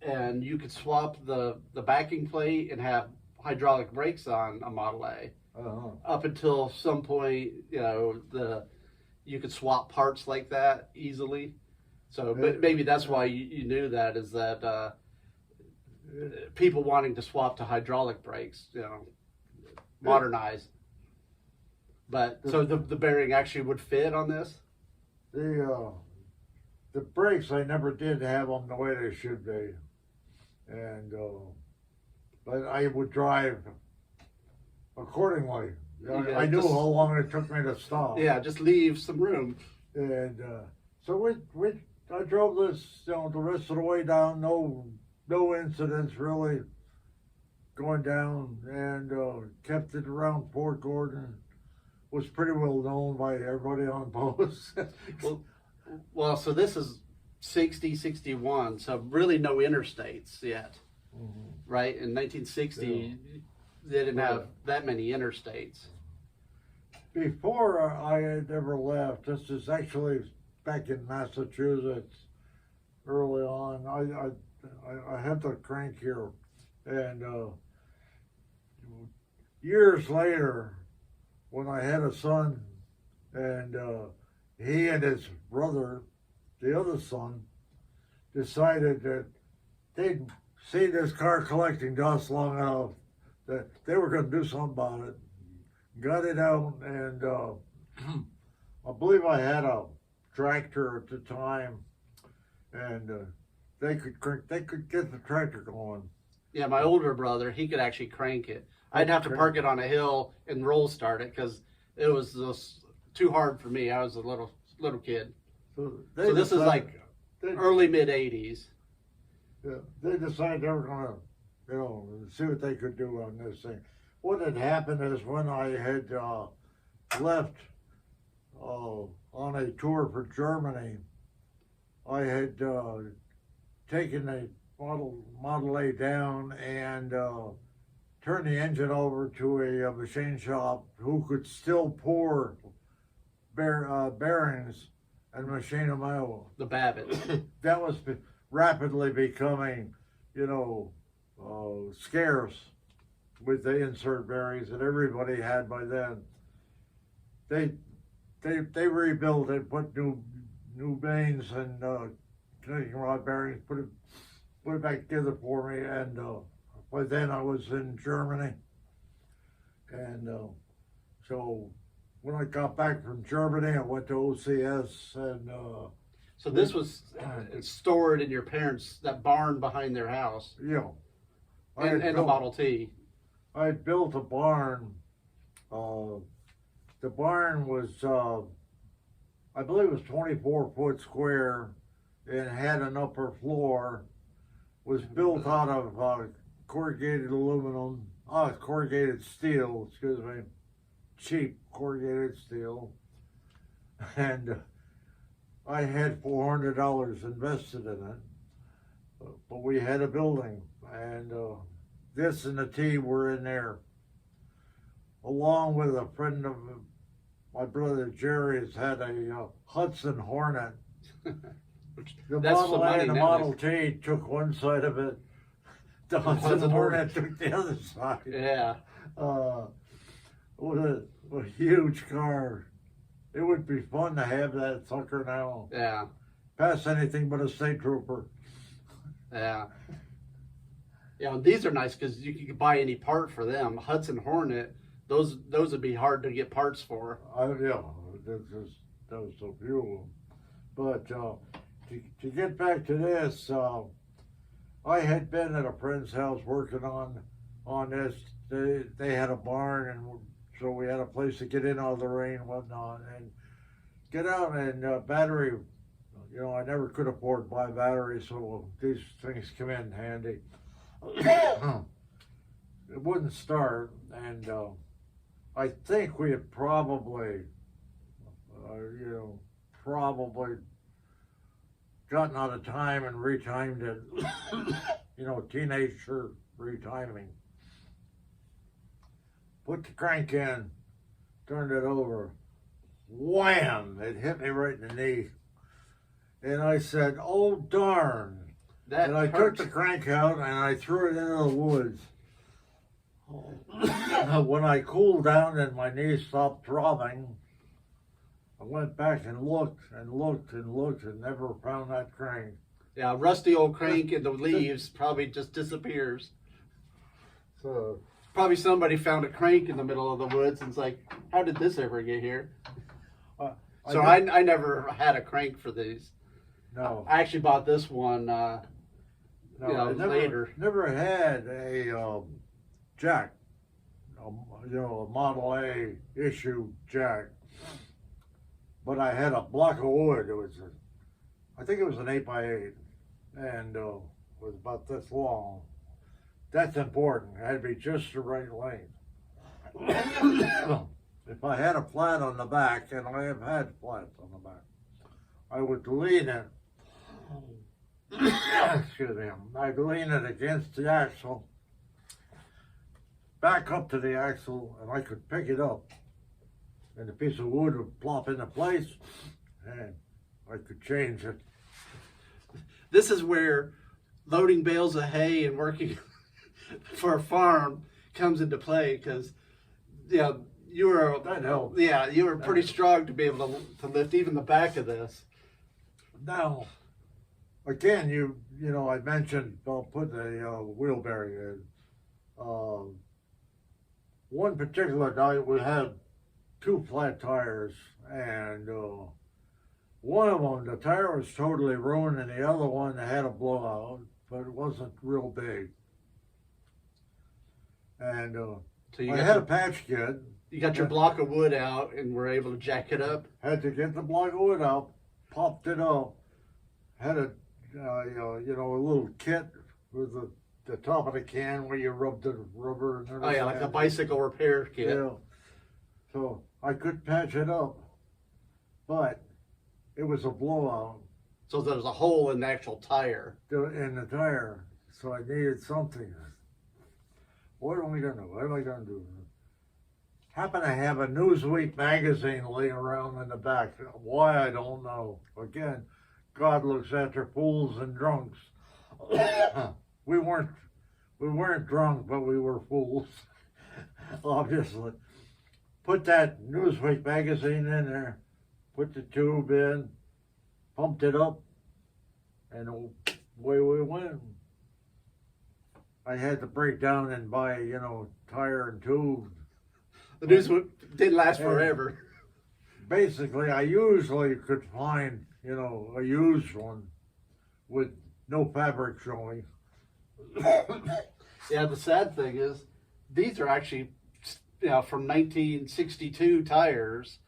and you could swap the backing plate and have hydraulic brakes on a Model A. Up until some point, you know, you could swap parts like that easily. So but maybe that's why you knew that, is that people wanting to swap to hydraulic brakes, you know, modernize. But so the bearing actually would fit on this? the brakes, I never did have them the way they should be, and but I would drive accordingly. Yeah, I knew just- how long it took me to stop. Yeah, just leave some room. And so I drove this, you know, the rest of the way down. No incidents really going down, and kept it around Port Gordon. Was pretty well known by everybody on post. Well, so this is 60, 61, so really no interstates yet, right? In 1960, they didn't have that many interstates. Before I had ever left, this is actually back in Massachusetts early on. I had the crank here, and years later, when I had a son, and he and his brother, the other son, decided that they'd seen this car collecting dust long enough that they were going to do something about it. Got it out, and I believe I had a tractor at the time, and they could get the tractor going. Yeah, my older brother, he could actually crank it. I'd have to park it on a hill and roll start it because it was just too hard for me. I was a little kid. So this is like early mid 80s. Yeah, they decided they were going to you know, see what they could do on this thing. What had happened is when I had left on a tour for Germany, I had taken a Model A down and turned the engine over to a machine shop who could still pour bearings and machine them out. The Babbitt. That was rapidly becoming, you know, scarce with the insert bearings that everybody had by then. They rebuilt it, put new vanes and connecting rod bearings, put it back together for me, and by then I was in Germany, and so when I got back from Germany, I went to OCS, and so this was stored in your parents' that barn behind their house. Yeah, And a Model T. I had built a barn. The barn was, I believe it was 24 foot square and had an upper floor, was built out of corrugated aluminum, corrugated steel, excuse me, cheap corrugated steel. And I had $400 invested in it, but we had a building, and this and the T were in there, along with a friend of my brother Jerry's had a Hudson Hornet. The Model A and the Model T took one side of it. The Hudson Hornet took the other side. Yeah. What a huge car. It would be fun to have that sucker now. Yeah. Pass anything but a state trooper. Yeah. Yeah, these are nice because you can buy any part for them. Hudson Hornet, those would be hard to get parts for. Yeah, that was so few of them. But to get back to this, I had been at a friend's house working on this. They had a barn, and so we had a place to get in out of the rain and whatnot, and get out. And battery, you know, I never could afford to buy batteries, so these things come in handy. It wouldn't start, and I think we had probably, probably gotten out of time and retimed it. Teenager retiming. Put the crank in, turned it over. Wham! It hit me right in the knee. And I said, "Oh, darn." And I took the crank out and I threw it into the woods. When I cooled down and my knee stopped throbbing, I went back and looked and looked and looked and never found that crank. Yeah, rusty old crank in the leaves probably just disappears. So probably somebody found a crank in the middle of the woods and it's like, how did this ever get here? I never had a crank for these. No. I actually bought this one later. Never had a jack, a Model A issue jack. But I had a block of wood. I think it was an 8x8, and was about this long. That's important. It had to be just the right length. If I had a flat on the back, and I have had flats on the back, I would lean it. Excuse me. I'd lean it against the axle, back up to the axle, and I could pick it up. And the piece of wood would plop into place, and I could change it. This is where loading bales of hay and working for a farm comes into play, because you were pretty strong to be able to lift even the back of this. Now, again, I mentioned about putting a wheel bearing in. One particular night we had 2 flat tires, and one of them, the tire was totally ruined, and the other one had a blowout, but it wasn't real big. And I had a patch kit. You got your block of wood out and were able to jack it up? Had to get the block of wood out, popped it up, had a little kit with the the top of the can where you rub the rubber and everything. Oh yeah, like a bicycle repair kit. Yeah. So I could patch it up, but it was a blowout. So there was a hole in the actual tire. In the tire. So I needed something. What am I gonna do? What am I gonna do? Happen to have a Newsweek magazine laying around in the back. Why, I don't know. Again, God looks after fools and drunks. we weren't drunk, but we were fools. Obviously. Put that Newsweek magazine in there, put the tube in, pumped it up, and away we went. I had to break down and buy, tire and tube. The news didn't last forever. Basically, I usually could find, a used one with no fabric showing. Yeah, the sad thing is, these are actually, from 1962 tires,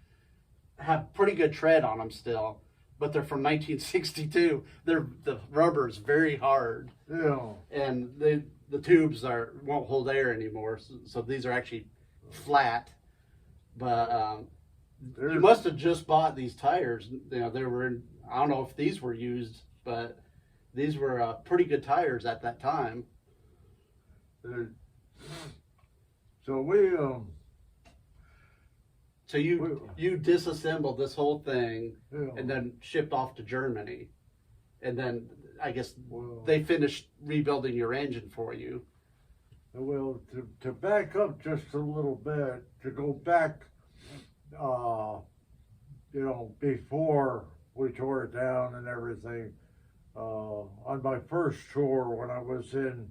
have pretty good tread on them still, but they're from 1962. The rubber's very hard. Yeah. And the tubes won't hold air anymore, so these are actually flat. But you must have just bought these tires. They were in, I don't know if these were used, but these were pretty good tires at that time. So we So you disassembled this whole thing, yeah. and then shipped off to Germany, and then I guess they finished rebuilding your engine for you. Well, to back up just a little bit, to go back, before we tore it down and everything, on my first tour when I was in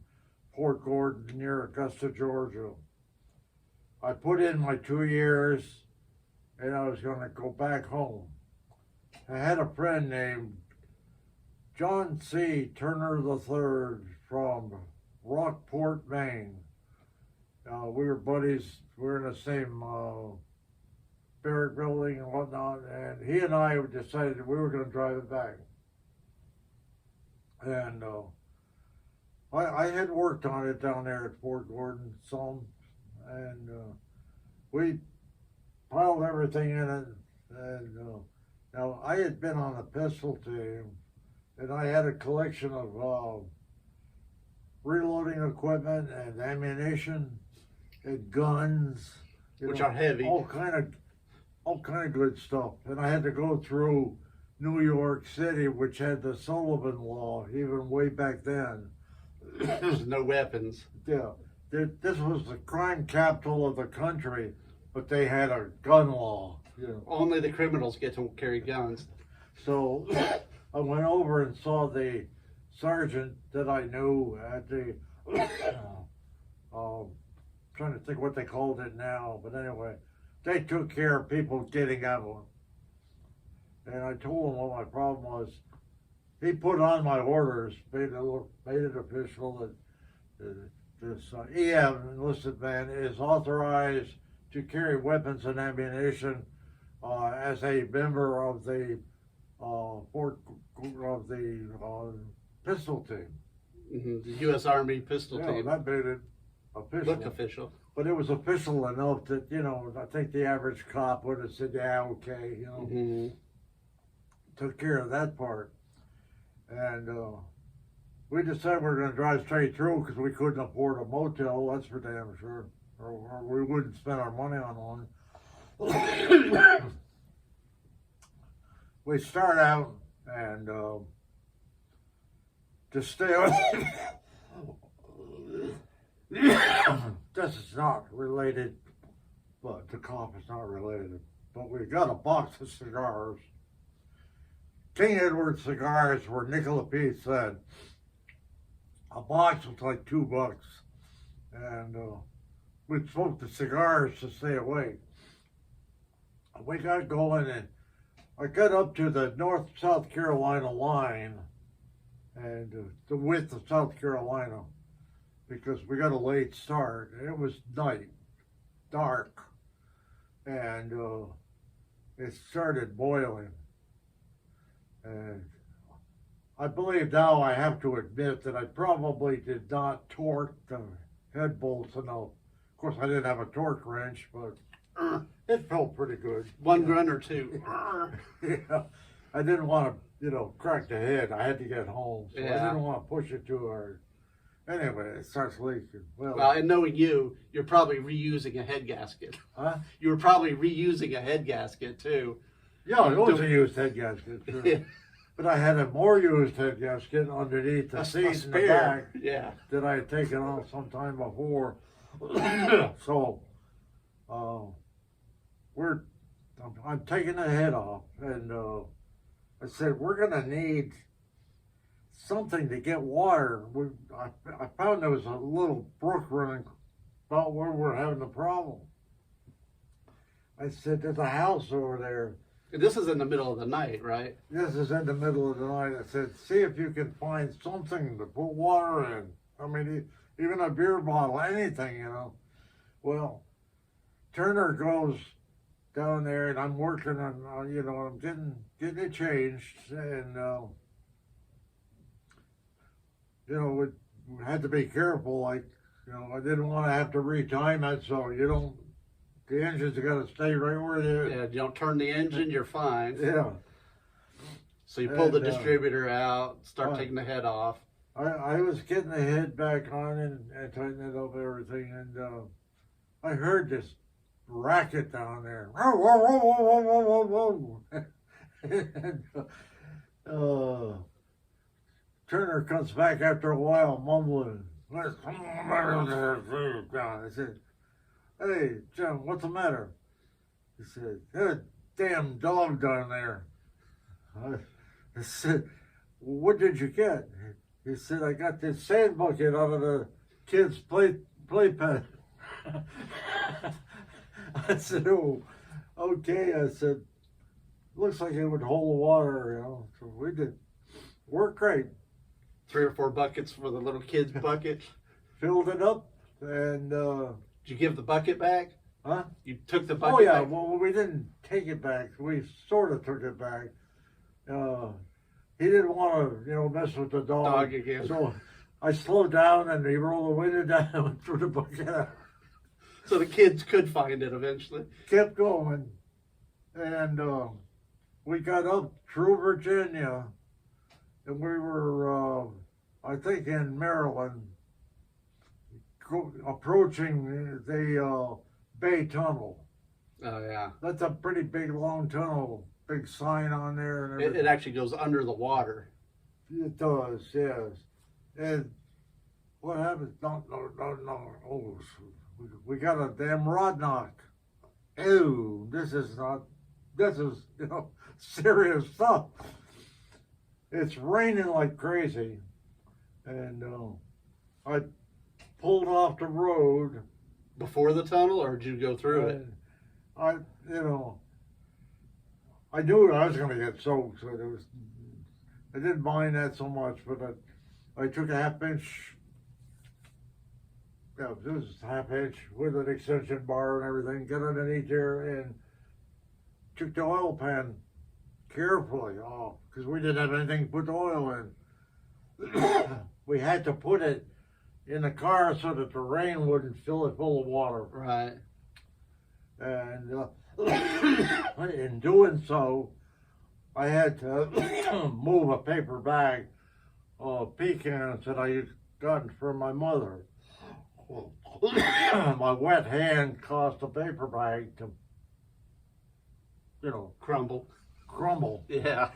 Fort Gordon near Augusta, Georgia, I put in my 2 years and I was going to go back home. I had a friend named John C. Turner III from Rockport, Maine. We were buddies. We were in the same barrack building and whatnot, and he and I decided we were going to drive it back. And I had worked on it down there at Fort Gordon some, and we piled everything in it. And now I had been on a pistol team, and I had a collection of reloading equipment and ammunition and guns, Which are heavy. all kind of good stuff. And I had to go through New York City, which had the Sullivan Law, even way back then. There's no weapons. Yeah, this was the crime capital of the country, but they had a gun law. Only the criminals get to carry guns. So I went over and saw the sergeant that I knew at the, trying to think what they called it now, but anyway, they took care of people getting at one. And I told him what my problem was. He put on my orders, made it official that this EM enlisted man is authorized to carry weapons and ammunition as a member of the pistol team. Mm-hmm. The U.S. Army pistol team. That made it official. Looked official. But it was official enough that, I think the average cop would have said, yeah, okay, Mm-hmm. Took care of that part. And we decided we were going to drive straight through because we couldn't afford a motel, that's for damn sure. Or we wouldn't spend our money on one. We start out and to stay on. This is not related, but the cough is not related. But we got a box of cigars. King Edward cigars were nickel apiece then. A box was like $2. And we'd smoke the cigars to stay awake. We got going and I got up to the North-South Carolina line and the width of South Carolina because we got a late start. It was night, dark, and it started boiling. And I believe now I have to admit that I probably did not torque the head bolts enough. Of course, I didn't have a torque wrench, but it felt pretty good. One grunt or two. Yeah, I didn't want to, crack the head. I had to get home, so I didn't want to push it too hard. Anyway, it starts leaking. Well, and knowing you're probably reusing a head gasket. Huh? You were probably reusing a head gasket too. Yeah, it was a used head gasket, sure. But I had a more used head gasket underneath the seat in the back that I had taken off some time before. So, I'm taking the head off, and I said, we're going to need something to get water. I found there was a little brook running about where we're having a problem. I said, there's a house over there. This is in the middle of the night, right? This is in the middle of the night. I said, see if you can find something to put water in. I mean, even a beer bottle, anything, Well, Turner goes down there, and I'm working on, I'm getting it changed, and we had to be careful. Like, I didn't want to have to retime it, so the engine's got to stay right where it is. Yeah, you don't turn the engine, you're fine. Yeah. So you pull the distributor out, start taking the head off. I was getting the head back on and tightening up everything, and I heard this racket down there. And, Turner comes back after a while mumbling. I said, hey, Jim, what's the matter? He said, there's a damn dog down there. I said, what did you get? He said, I got this sand bucket out of the kid's playpen. I said, oh, okay. I said, looks like it would hold the water, So we did work great. 3 or 4 buckets for the little kid's bucket. Filled it up, and did you give the bucket back? Huh? You took the bucket back? Well, we didn't take it back. We sort of took it back. He didn't want to, mess with the dog again. So I slowed down, and he rolled the window down and threw the bucket out. So the kids could find it eventually. Kept going, and we got up through Virginia, and we were, I think, in Maryland, approaching the Bay Tunnel. Oh, yeah. That's a pretty big, long tunnel, big sign on there. And everything. It actually goes under the water. It does, yes. And what happens? No. Oh, we got a damn rod knock. Oh, this is serious stuff. It's raining like crazy. And I pulled off the road. Before the tunnel, or did you go through it? I knew I was going to get soaked, so I didn't mind that so much, but I took a half-inch, this is half-inch with an extension bar and everything, got underneath there and took the oil pan carefully off, because we didn't have anything to put the oil in. We had to put it in the car so that the rain wouldn't fill it full of water. Right. And in doing so, I had to move a paper bag of pecans that I gotten from my mother. My wet hand caused the paper bag to, Crumble. Yeah.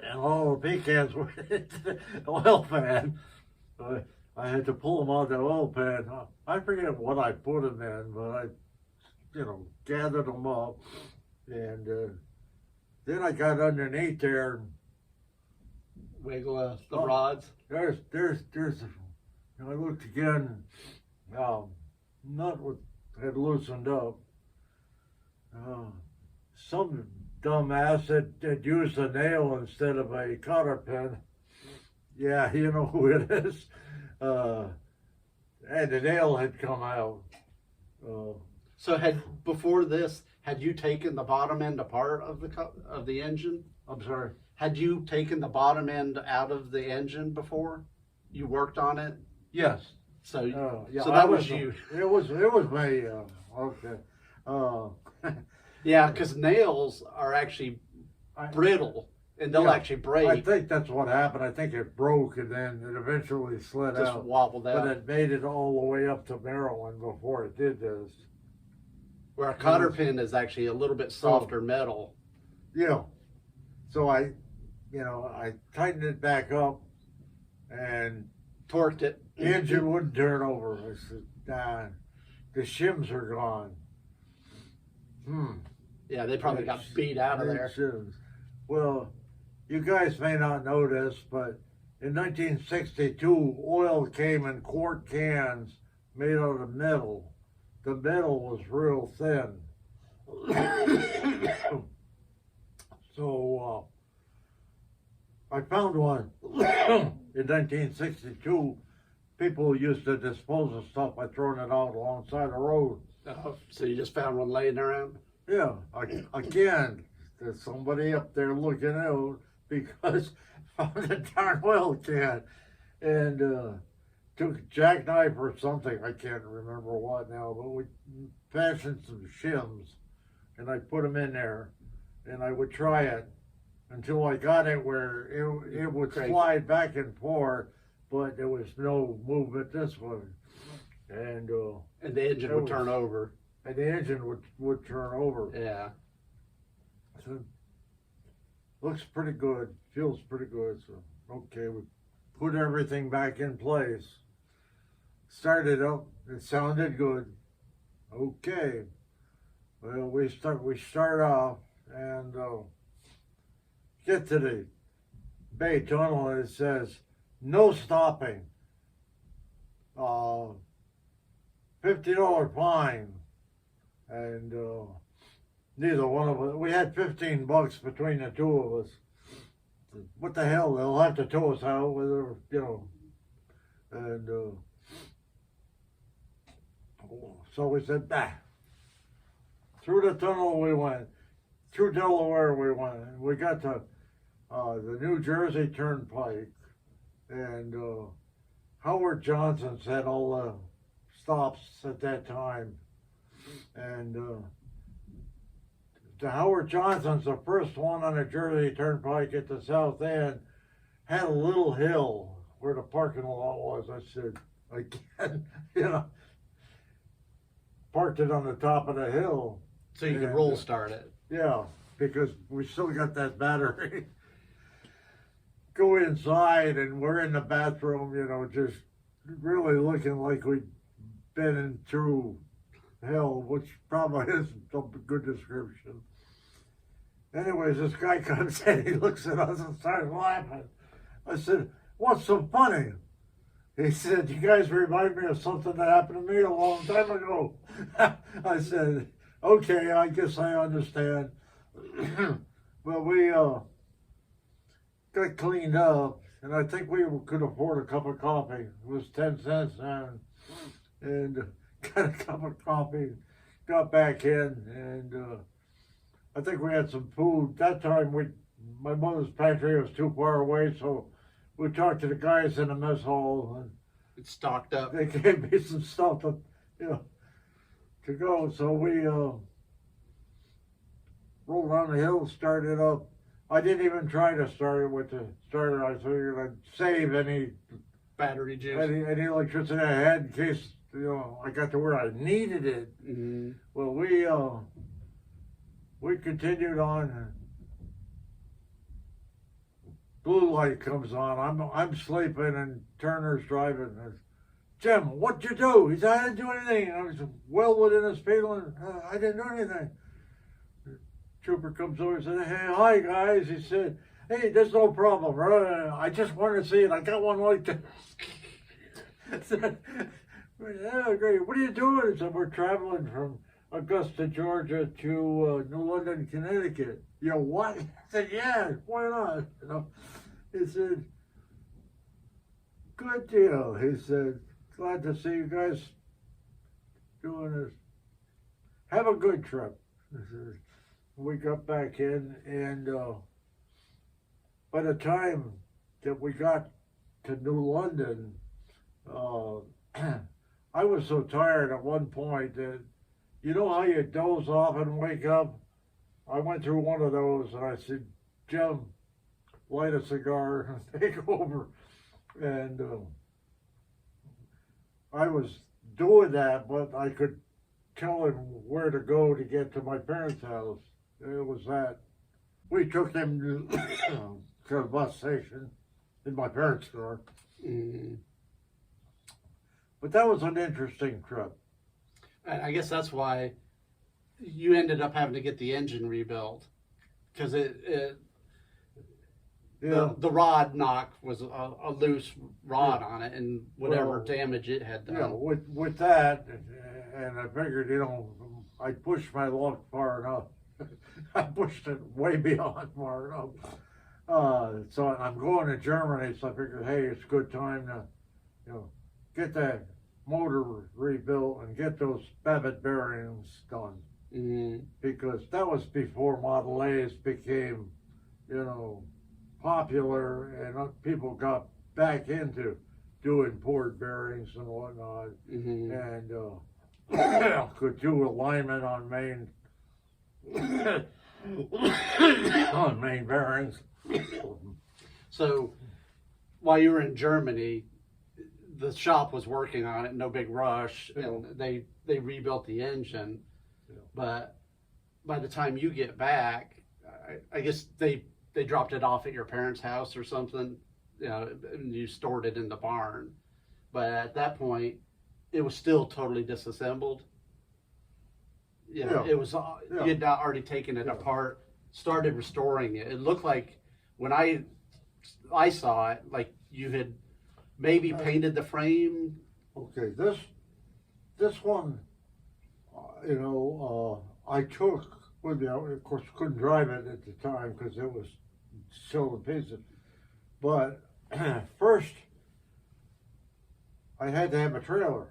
And all the pecans were in the oil pan. I had to pull them out of the oil pan. I forget what I put them in, but I gathered them up, and then I got underneath there. And, wiggle the rods. There's. I looked again. Nut had loosened up. Some dumbass had used a nail instead of a cotter pin. Yeah, you know who it is. And the nail had come out. So before this, had you taken the bottom end apart of the engine? I'm sorry. Had you taken the bottom end out of the engine before you worked on it? Yes. So, Yeah, so that was you. It was me. Okay. Uh, Yeah, because nails are actually brittle and they'll yeah, actually break. I think that's what happened. I think it broke and then it eventually slid Just out. wobbled But out. it made it all the way up to Maryland before it did this. Where a cotter pin is actually a little bit softer metal. Yeah. So I tightened it back up and Torqued it. the engine wouldn't turn over. I said, nah, the shims are gone. Yeah, they probably got beat out of there. Shims. Well, you guys may not know this, but in 1962, oil came in quart cans made out of metal. The metal was real thin. So I found one in 1962. People used to dispose of stuff by throwing it out alongside the road. So you just found one laying around? Yeah, again, there's somebody up there looking out because found a darn oil can and took a jackknife or something. I can't remember what now, but we fashioned some shims and I put them in there and I would try it until I got it where it would slide back and forth, but there was no movement this way. And the engine would turn over. And the engine would turn over. Yeah. So, looks pretty good, feels pretty good. So, okay, we put everything back in place. Started up, it sounded good. Okay. Well, we start off and get to the Bay Tunnel and it says, no stopping. $50 fine. And neither one of us, we had $15 between the two of us. What the hell, they'll have to tow us out, whether, and so we said, bah. Through the tunnel we went, through Delaware we went, and we got to the New Jersey Turnpike, and Howard Johnson's had all the stops at that time. And the Howard Johnson's, the first one on the Jersey Turnpike at the south end, had a little hill where the parking lot was. I said, again, parked it on the top of the hill. So you could roll start it. Yeah, because we still got that battery. Go inside and we're in the bathroom, just really looking like we'd been through hell, which probably isn't a good description. Anyways, this guy comes in, he looks at us and starts laughing. I said, what's so funny? He said, you guys remind me of something that happened to me a long time ago. I said, okay, I guess I understand. Well, we got cleaned up, and I think we could afford a cup of coffee. It was 10 cents then. And got a cup of coffee, got back in, and I think we had some food. That time, my mother's pantry was too far away, so we talked to the guys in the mess hall, and it's stocked up. They gave me some stuff to go. So we rolled down the hill, started up. I didn't even try to start it with the starter. I figured I'd save any battery juice, any electricity I had in case I got to where I needed it. Mm-hmm. Well, we continued on. Blue light comes on. I'm sleeping and Turner's driving. Jim, what'd you do? He said, I didn't do anything. I was well within his speed limit. I didn't do anything. The trooper comes over and said, hey, hi guys. He said, hey, there's no problem. I just wanted to see it. I got one like this. I said, yeah, great. What are you doing? He said, we're traveling from Augusta, Georgia to New London, Connecticut. What? I said, yeah, why not? He said, good deal. He said, glad to see you guys doing this. Have a good trip. We got back in and by the time that we got to New London, I was so tired at one point that, you know how you doze off and wake up? I went through one of those and I said, Jim, light a cigar and take over. And I was doing that, but I could tell him where to go to get to my parents' house. It was that. We took him to the bus station in my parents' car. Mm-hmm. But that was an interesting trip. I guess that's why you ended up having to get the engine rebuilt, because the rod knock was a loose rod on it, and whatever damage it had done. Yeah, with that, and I figured, I pushed my luck far enough. I pushed it way beyond far enough. So I'm going to Germany, so I figured, hey, it's a good time to, get that motor rebuilt and get those Babbitt bearings done. Mm-hmm. Because that was before Model A's became, popular, and people got back into doing poured bearings and whatnot, mm-hmm. and could do alignment on main on main bearings. So while you were in Germany, the shop was working on it, no big rush, and they rebuilt the engine. Yeah. But by the time you get back, I guess they dropped it off at your parents' house or something, and you stored it in the barn. But at that point, it was still totally disassembled. It was, you had already taken it apart, started restoring it. It looked like, when I saw it, like you had maybe painted the frame. Okay, this one, I took with me. Of course, couldn't drive it at the time because it was still in pieces. But first, I had to have a trailer.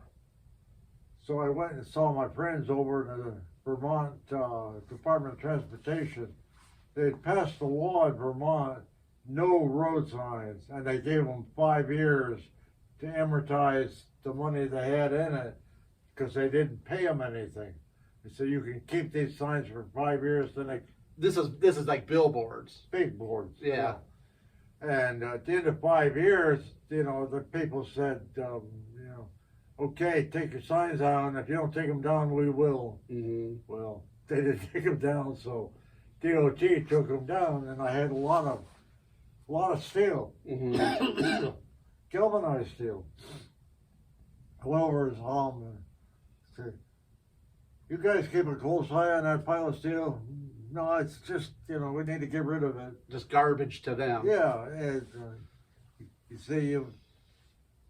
So I went and saw my friends over in the Vermont Department of Transportation. They had passed a law in Vermont, no road signs, and they gave them 5 years to amortize the money they had in it because they didn't pay them anything. And so you can keep these signs for 5 years. Then this is like billboards, big boards. Yeah. And at the end of 5 years, the people said, okay, take your signs down. If you don't take them down, we will. Mm-hmm. Well, they didn't take them down, so DOT took them down, and I had a lot of steel, mm-hmm. galvanized steel. I went over his home and said, "You guys keep a close eye on that pile of steel." No, it's just we need to get rid of it. Just garbage to them. Yeah, and you say you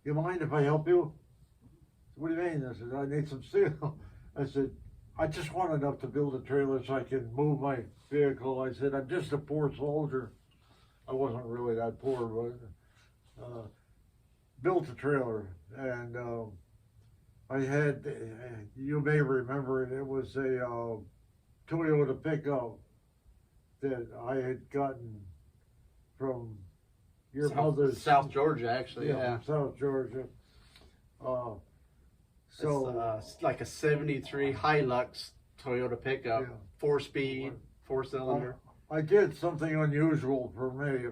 mind if I help you? What do you mean? I said, I need some steel. I said, I just want enough to build a trailer so I can move my vehicle. I said, I'm just a poor soldier. I wasn't really that poor, but built a trailer. And I had, you may remember it, it was a Toyota pickup that I had gotten from your mother's. South Georgia, actually. Yeah. South Georgia. So it's like a 73 Hilux Toyota pickup, 4-speed, 4-cylinder. I did something unusual for me.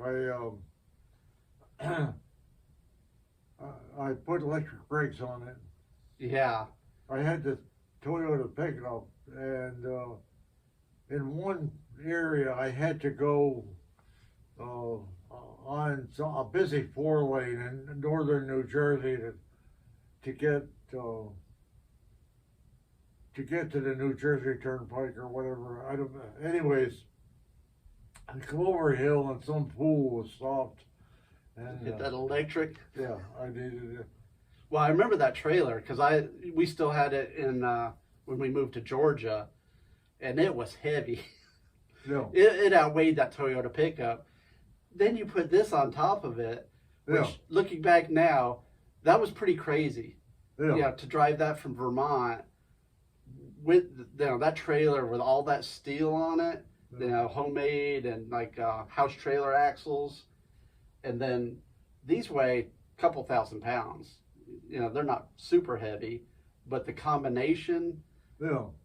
I put electric brakes on it. Yeah. I had the Toyota pickup, and in one area I had to go on a busy 4-lane in northern New Jersey to get to the New Jersey Turnpike or whatever. I don't know. Anyways, I come over a hill and some pool was stopped. And hit that electric. Yeah, I needed it. Well, I remember that trailer because we still had it in when we moved to Georgia, and it was heavy. Yeah. It outweighed that Toyota pickup. Then you put this on top of it, which, looking back now, that was pretty crazy. Yeah, to drive that from Vermont with that trailer with all that steel on it, homemade and like house trailer axles. And then these weigh a couple thousand pounds. You know, they're not super heavy, but the combination,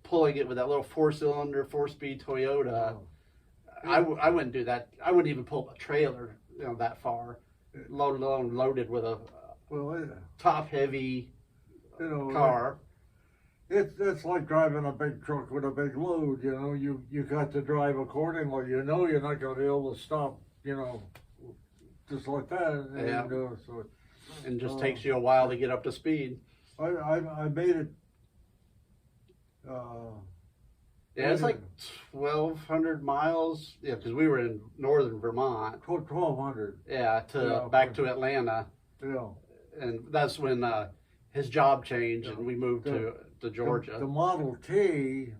pulling it with that little 4-cylinder, 4-speed Toyota, I wouldn't do that. I wouldn't even pull a trailer, you know, that far, loaded with a top-heavy car. It's like driving a big truck with a big load. You know, you got to drive accordingly. You know, you're not going to be able to stop. You know, just like that. And, and just takes you a while to get up to speed. I made it. Yeah, it's like 1,200 miles. Yeah, because we were in northern Vermont. 1,200. Yeah, back to Atlanta. Yeah. And that's when his job changed and we moved to Georgia. The Model T,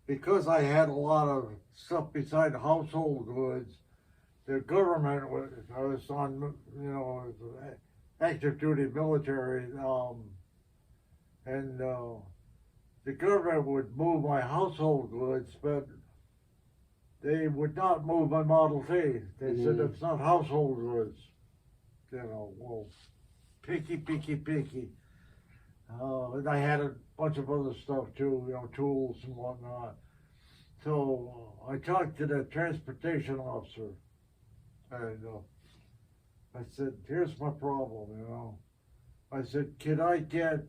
because I had a lot of stuff beside household goods, the government I was on, you know, active duty military, and the government would move my household goods, but they would not move my Model T. They said it's not household goods. You know, well, picky. And I had a bunch of other stuff too, you know, tools and whatnot. So I talked to the transportation officer, and I said, "Here's my problem, you know." I said, "Can I get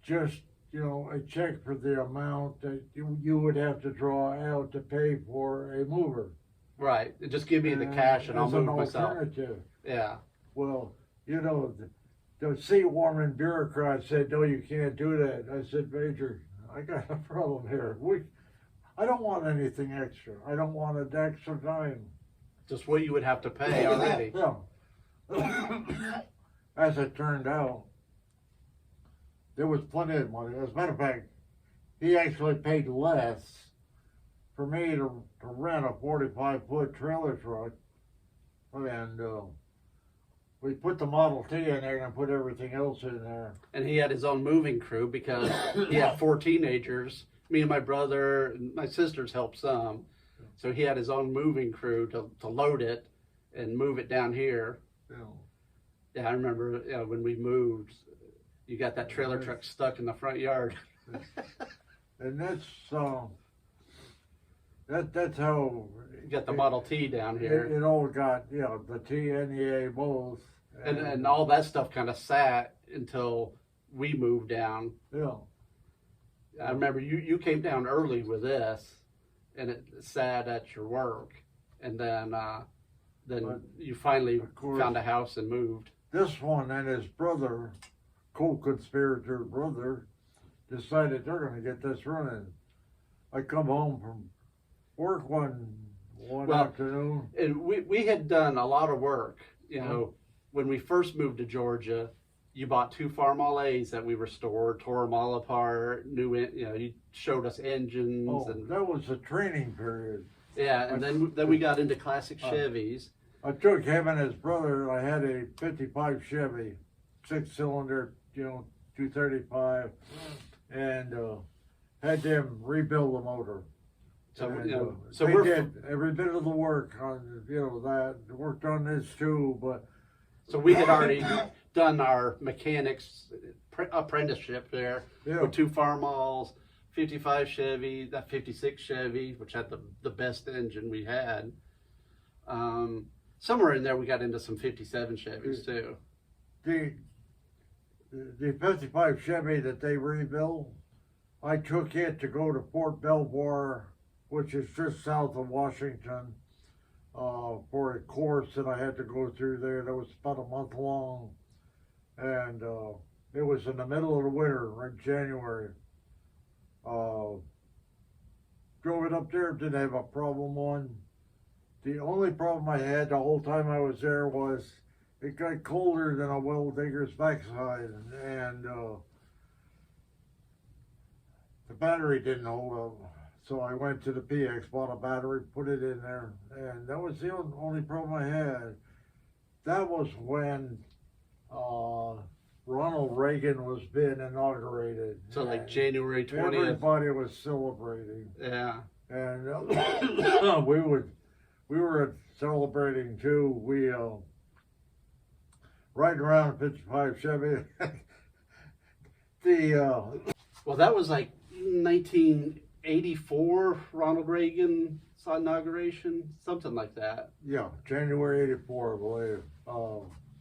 just, you know, a check for the amount that you would have to draw out to pay for a mover?" Right. Just give me the cash and I'll move myself. Alternative. Yeah. Well, you know, the seat-warming bureaucrat said, "No, you can't do that." I said, "Major, I got a problem here. I don't want anything extra. I don't want an extra dime." Just what you would have to pay already. Yeah. As it turned out, there was plenty of money. As a matter of fact, he actually paid less for me to rent a 45-foot trailer truck, and we put the Model T in there and put everything else in there. And he had his own moving crew because he had 4 teenagers. Me and my brother and my sisters helped some. So he had his own moving crew to load it and move it down here. Yeah, I remember when we moved, you got that trailer truck stuck in the front yard. And that's how you got the Model T down here. It all got, you know, the T and the A both. And all that stuff kind of sat until we moved down. Yeah. I remember you came down early with this, and it sat at your work, and then you finally found a house and moved. This one and his brother, co-conspirator brother, decided they're going to get this running. I come home from work one afternoon. And we had done a lot of work. You know, when we first moved to Georgia, you bought 2 Farmall A's that we restored, tore them all apart, you showed us engines. Oh, and that was a training period. Yeah, and then we got into classic Chevys. I took him and his brother. I had a 55 Chevy, 6-cylinder, you know, 235, and had them rebuild the motor. So, And, so they we're did every bit of the work on, you know, that worked on this too, but so we had already done our mechanics apprenticeship there with 2 Farmalls, 55 Chevy, that 56 Chevy, which had the best engine we had. Somewhere in there we got into some 57 Chevys too. The 55 Chevy that they rebuilt, I took it to go to Fort Belvoir, which is just south of Washington, for a course that I had to go through there. That was about a month long, and it was in the middle of the winter, in January. Drove it up there, didn't have a problem on. The only problem I had the whole time I was there was it got colder than a well digger's backside, and the battery didn't hold up. So I went to the PX, bought a battery, put it in there, and that was the only problem I had. That was when Ronald Reagan was being inaugurated. So like January 20th. Everybody was celebrating. Yeah. And we were celebrating too. We riding around a 55 Chevy. Well, that was like 1984 Ronald Reagan inauguration, something like that. Yeah, January '84, I believe.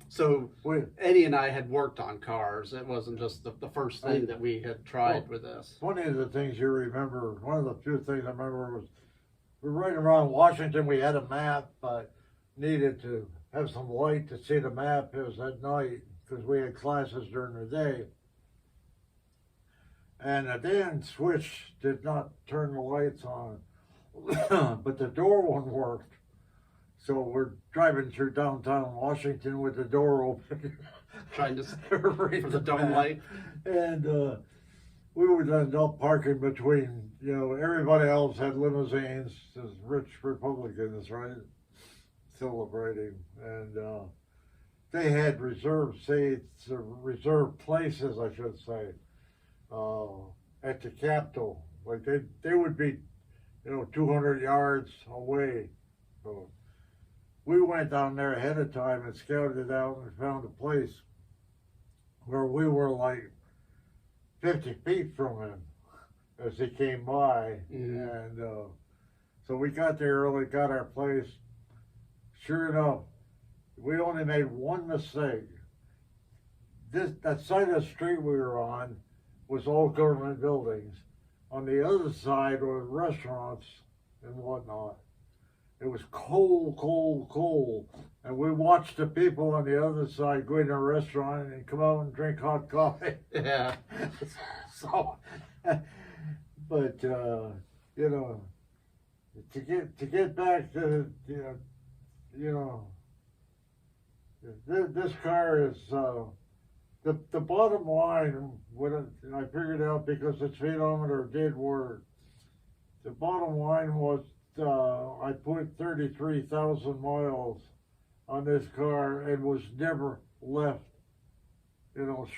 So Eddie and I had worked on cars. It wasn't just the first thing that we had tried with this. One of the things you remember, one of the few things I remember was we were riding around Washington. We had a map, but needed to have some light to see the map. It was at night because we had classes during the day. And the damn switch did not turn the lights on, but the door one worked. So we're driving through downtown Washington with the door open. Trying to for the dome light. And we would end up parking between, everybody else had limousines, as rich Republicans, right? Celebrating. And they had reserved seats, or reserved places, I should say, at the Capitol. Like they would be, 200 yards away. So we went down there ahead of time and scouted it out and found a place where we were like 50 feet from him as he came by. Mm-hmm. And so we got there early, got our place. Sure enough, we only made one mistake. That side of the street we were on was all government buildings. On the other side were restaurants and whatnot. It was cold, cold, cold. And we watched the people on the other side go into a restaurant and come out and drink hot coffee. Yeah. So, but, to get back to, this car is, the bottom line, I figured out because the speedometer did work. The bottom line was I put 33,000 miles on this car and was never left,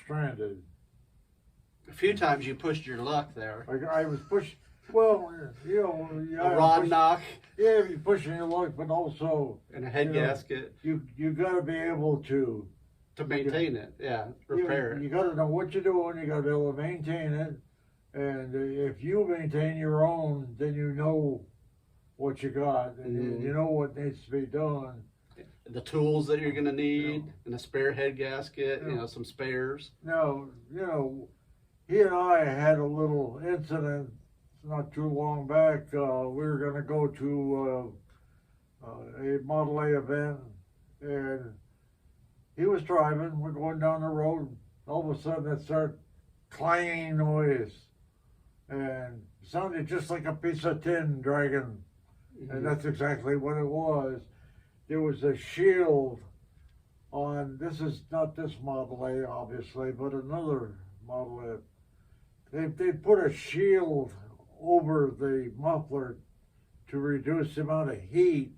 stranded. A few times you pushed your luck there. I was pushed. Well, a rod knock. Yeah, you're pushing your luck, but also and a head gasket. You got to be able to maintain it. Yeah, repair it. You got to know what you're doing. You got to be able to maintain it, and if you maintain your own, then you know what you got, and you know what needs to be done. The tools that you're going to need, and a spare head gasket, some spares. No, he and I had a little incident not too long back. We were going to go to a Model A event, and he was driving. We're going down the road. All of a sudden, it started clanging noise, and it sounded just like a piece of tin dragging. And that's exactly what it was. There was a shield on, this is not this Model A, obviously, but another Model A. They put a shield over the muffler to reduce the amount of heat,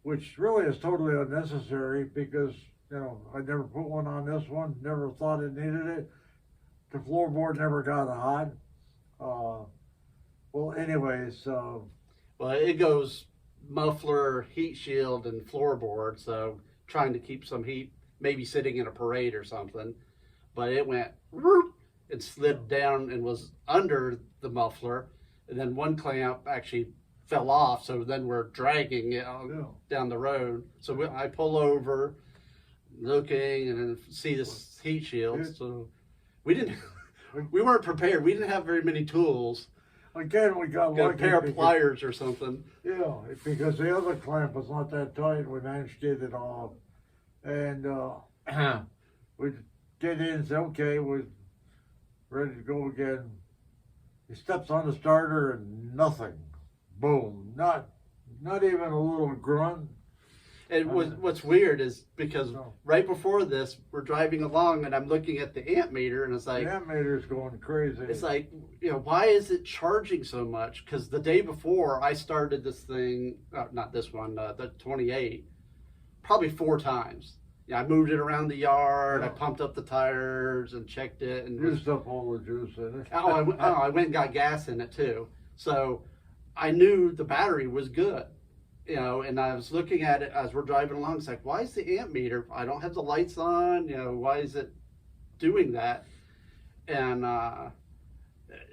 which really is totally unnecessary because, I never put one on this one, never thought it needed it. The floorboard never got hot. Well, anyways, well, it goes muffler, heat shield, and floorboard, so trying to keep some heat, maybe sitting in a parade or something. But it went whoop, and slid down and was under the muffler, and then one clamp actually fell off, so then we're dragging it down the road. So I pull over, looking, and then see this heat shield. So we weren't prepared. We didn't have very many tools. Again, we got a pair of pliers or something. Yeah, because the other clamp was not that tight. We managed to get it off. And we get in and say, okay, we're ready to go again. He steps on the starter and nothing. Boom. Not even a little grunt. And what's weird is because right before this, we're driving along and I'm looking at the amp meter and it's like... The amp meter's going crazy. It's like, why is it charging so much? Because the day before I started this thing, not this one, the 28, probably 4 times. I moved it around the yard, I pumped up the tires and checked it. And used up all the juice in it. I went and got gas in it too. So I knew the battery was good. And I was looking at it as we're driving along. It's like, why is the amp meter? I don't have the lights on. Why is it doing that? And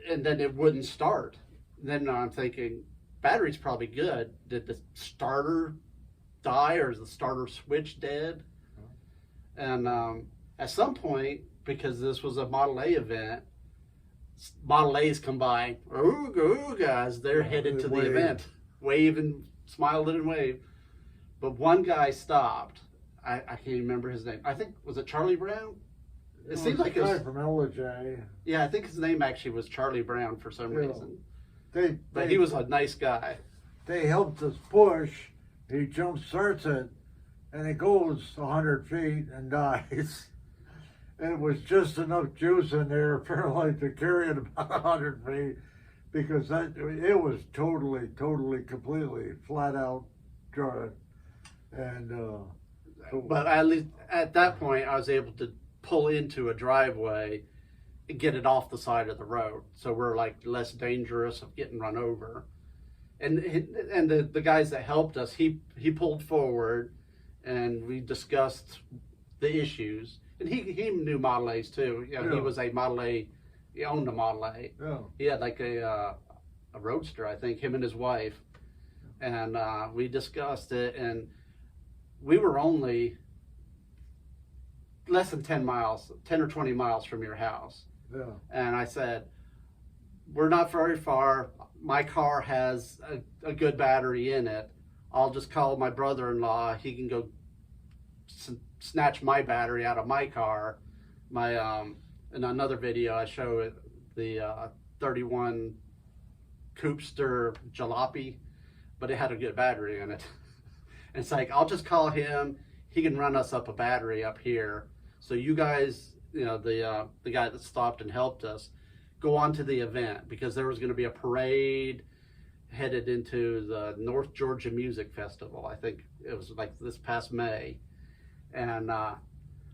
then it wouldn't start. Then I'm thinking, battery's probably good. Did the starter die, or is the starter switch dead? And at some point, because this was a Model A event, Model A's come by. Oh, guys, they're headed to the event. Wave and smiled and waved. But one guy stopped. I can't remember his name. I think, was it Charlie Brown? It seemed like it was from LJ. Yeah, I think his name actually was Charlie Brown for some reason. But he was a nice guy. They helped us push. He jump starts it, and it goes 100 feet and dies. And it was just enough juice in there apparently to carry it about 100 feet, because it was totally, completely flat out dry. And but at least at that point, I was able to pull into a driveway and get it off the side of the road, so we're like less dangerous of getting run over. And the guys that helped us, he pulled forward, and we discussed the issues. And he knew Model A's too. He was a Model A. He owned a Model A. Yeah. He had like a Roadster, I think, him and his wife. And we discussed it, and we were only less than 10 or 20 miles from your house. Yeah. And I said, we're not very far. My car has a good battery in it. I'll just call my brother-in-law. He can go snatch my battery out of my car. In another video, I show it, the 31 Coopster Jalopy, but it had a good battery in it. And it's like, I'll just call him. He can run us up a battery up here. So you guys, the guy that stopped and helped us, go on to the event, because there was going to be a parade headed into the North Georgia Music Festival. I think it was like this past May. And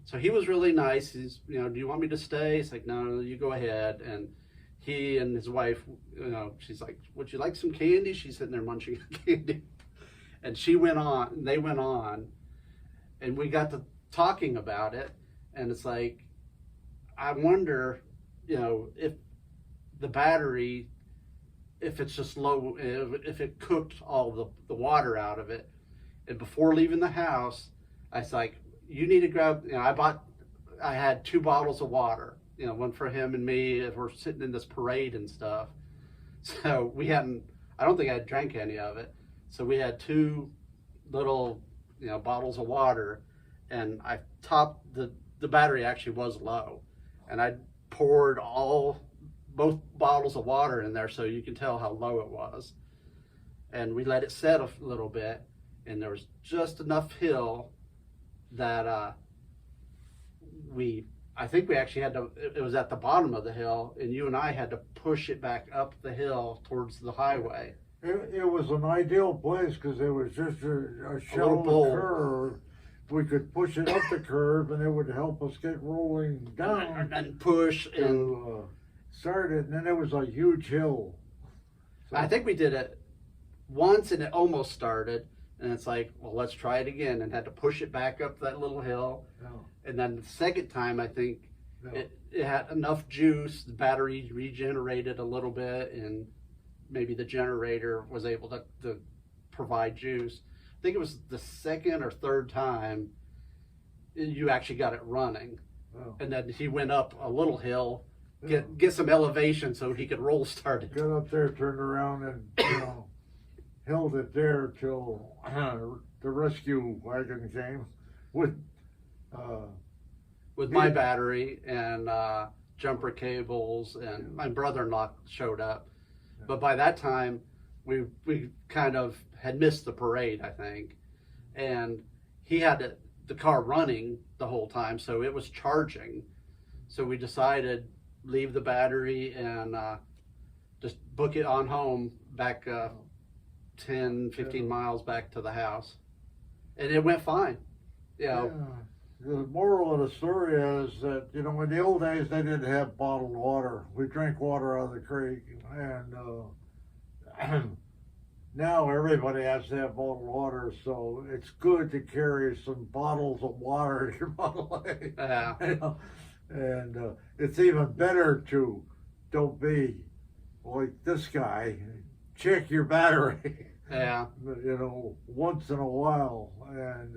so he was really nice. He's, do you want me to stay? It's like, no, you go ahead. And he and his wife, she's like, would you like some candy? She's sitting there munching candy. And they went on, and we got to talking about it. And it's like, I wonder, if the battery, if it's just low, if it cooked all the water out of it. And before leaving the house, I was like, you need to grab, I had 2 bottles of water, one for him and me, as we're sitting in this parade and stuff. So I don't think I drank any of it. So we had 2 little, bottles of water, and I topped, the battery actually was low, and I poured both bottles of water in there, so you can tell how low it was. And we let it set a little bit, and there was just enough hill that I think we actually had to, it was at the bottom of the hill, and you and I had to push it back up the hill towards the highway. It was an ideal place, because it was just a shallow curve. We could push it up the curve, and it would help us get rolling down and push to start it. And then it was a huge hill. So I think we did it once, and it almost started. And it's like, well, let's try it again, and had to push it back up that little hill. Yeah. And then the second time, I think it had enough juice, the battery regenerated a little bit, and maybe the generator was able to provide juice. I think it was the second or third time you actually got it running. Oh. And then he went up a little hill, get some elevation so he could roll start it. Got up there, turned around, and held it there till the rescue wagon came with my battery and jumper cables, and my brother-in-law showed up. Yeah. But by that time, we kind of had missed the parade, I think, and he had the car running the whole time, so it was charging. So we decided leave the battery and just book it on home back 10, 15 miles back to the house, and it went fine. The moral of the story is that, in the old days, they didn't have bottled water. We drank water out of the creek, and now everybody has to have bottled water, so it's good to carry some bottles of water in your Model A. Yeah. You know? And it's even better to don't be like this guy. Check your battery. Yeah. You know, once in a while. And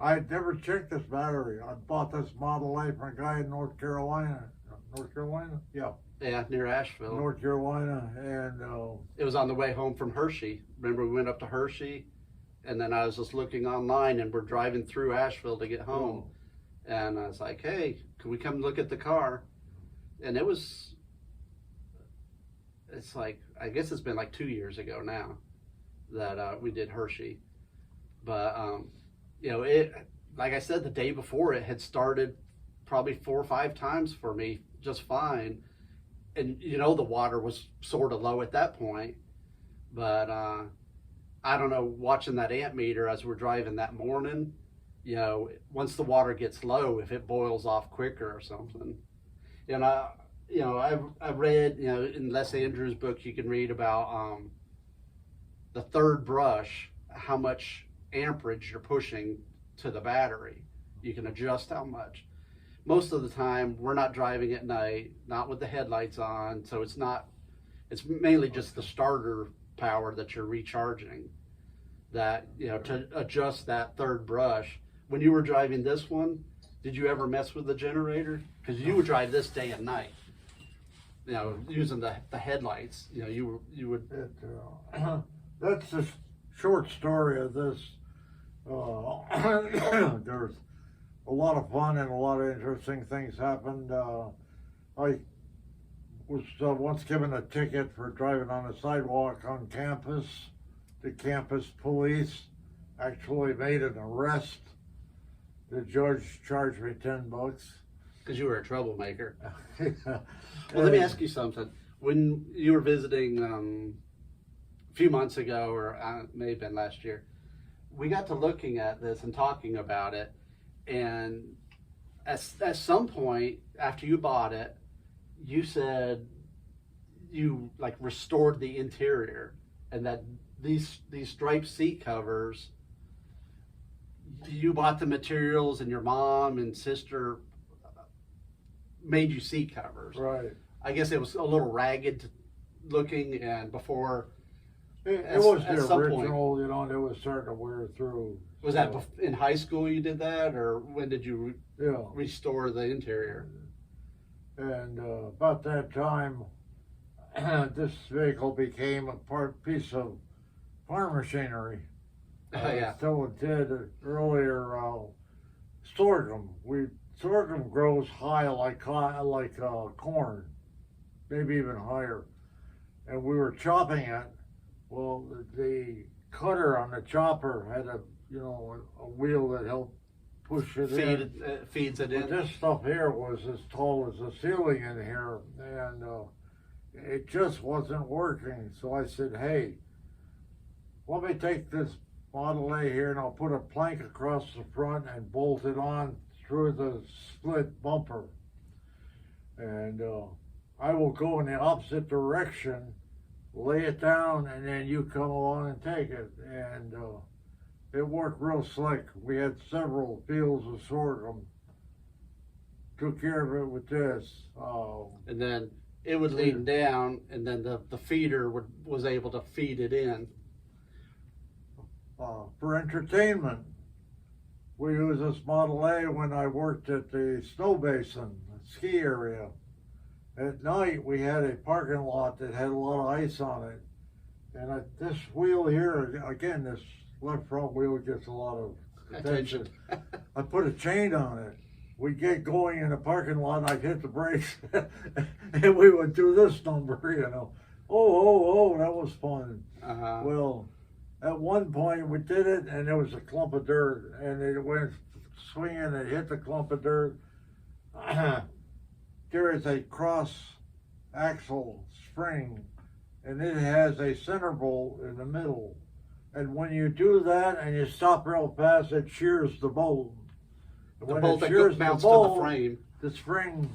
I'd never checked this battery. I bought this Model A from a guy in North Carolina. North Carolina? Yeah. Yeah, near Asheville. North Carolina. And it was on the way home from Hershey. Remember, we went up to Hershey, and then I was just looking online, and we're driving through Asheville to get home. And I was like, hey, can we come look at the car? And it's like, I guess it's been like 2 years ago now that we did Hershey. But, you know, it, like I said, the day before it had started probably 4 or 5 times for me just fine. And, you know, the water was sort of low at that point. But I don't know, watching that amp meter as we're driving that morning, you know, once the water gets low, if it boils off quicker or something. And I read, you know, in Les Andrews' book, you can read about the third brush, how much amperage you're pushing to the battery. You can adjust how much. Most of the time, we're not driving at night, not with the headlights on, so it's mainly just the starter power that you're recharging. That, you know, to adjust that third brush. When you were driving this one, did you ever mess with the generator? Because you would drive this day and night. You know, using the headlights. You know, you would. That's the short story of this. There's a lot of fun and a lot of interesting things happened. I was once given a ticket for driving on a sidewalk on campus. The campus police actually made an arrest. The judge charged me $10. Because you were a troublemaker. Well, let me ask you something. When you were visiting a few months ago, or may have been last year, we got to looking at this and talking about it. And at some point after you bought it, you said you like restored the interior, and that these striped seat covers, you bought the materials and your mom and sister made you seat covers. Right. I guess it was a little ragged looking, and before it was the some original, point, you know, and it was starting to wear through. Was that in high school you did that, or when did you yeah. restore the interior? And about that time, this vehicle became a piece of farm machinery. Yeah. So it did earlier. Sorghum. Sorghum grows high like corn, maybe even higher. And we were chopping it. Well, the cutter on the chopper had a wheel that helped push it in. Feeds it in. But this stuff here was as tall as the ceiling in here, and it just wasn't working. So I said, hey, let me take this Model A here and I'll put a plank across the front and bolt it on through the split bumper. And I will go in the opposite direction, lay it down, and then you come along and take it. And it worked real slick. We had several fields of sorghum. Took care of it with this. And then it would lean down, and then the feeder was able to feed it in. For entertainment, we used this Model A when I worked at the snow basin, the ski area. At night, we had a parking lot that had a lot of ice on it. And this wheel here, again, this left front wheel gets a lot of attention. I put a chain on it. We'd get going in the parking lot, and I'd hit the brakes, and we would do this number, you know. Oh, that was fun. Uh-huh. Well, at one point we did it, and there was a clump of dirt, and it went swinging and hit the clump of dirt. There is a cross axle spring, and it has a center bolt in the middle. And when you do that and you stop real fast, it shears the bolt. The bolt that mounts to the frame. The spring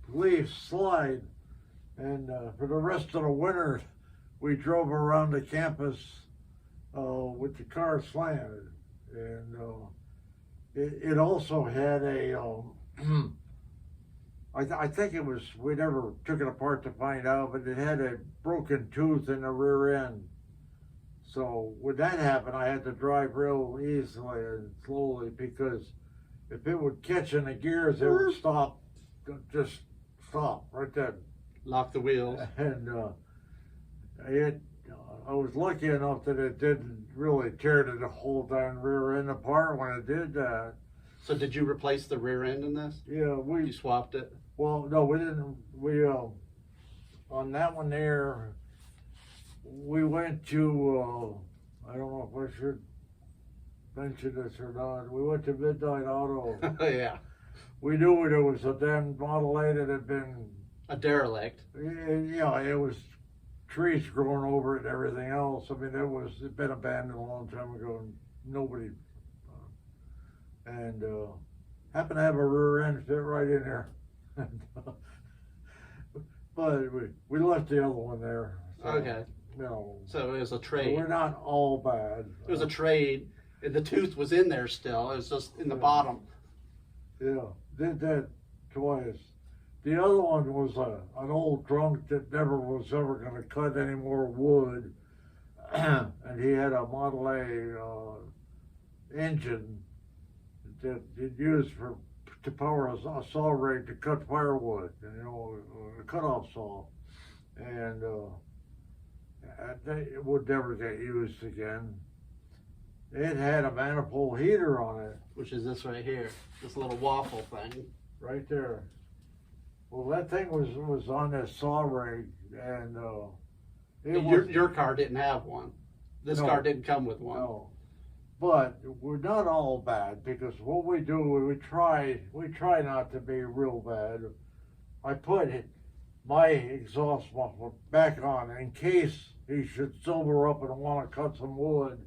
leaves slide, and for the rest of the winter, we drove around the campus with the car slanted, and it also had a. I think it was, we never took it apart to find out, but it had a broken tooth in the rear end. So when that happened, I had to drive real easily and slowly, because if it would catch in the gears, it would stop, just stop right then. Lock the wheels. And I was lucky enough that it didn't really tear the whole darn rear end apart when it did that. So did you replace the rear end in this? Yeah, You swapped it? well, no, we didn't. We on that one there, we went to I don't know if I should mention this or not. We went to Midnight Auto. Yeah. We knew there was a damn Model A that had been A derelict. yeah, it was trees growing over it and everything else. I mean, it'd been abandoned a long time ago, and nobody and happened to have a rear end fit right in there. But we left the other one there. So, Okay. You know, So it was a trade. we're not all bad. It was a trade. And the tooth was in there still. It was just in the bottom. Yeah, did that twice. The other one was an old drunk that never was ever going to cut any more wood, and he had a Model A engine that he'd used to power a saw rig to cut firewood, you know, a cutoff saw, and it would never get used again. It had a manifold heater on it. Which is this right here. This little waffle thing. Right there. Well, that thing was on this saw rig, and Your car didn't have one. This car didn't come with one. No, but we're not all bad, because what we do, we try not to be real bad. I put my exhaust muffler back on in case he should sober up and want to cut some wood.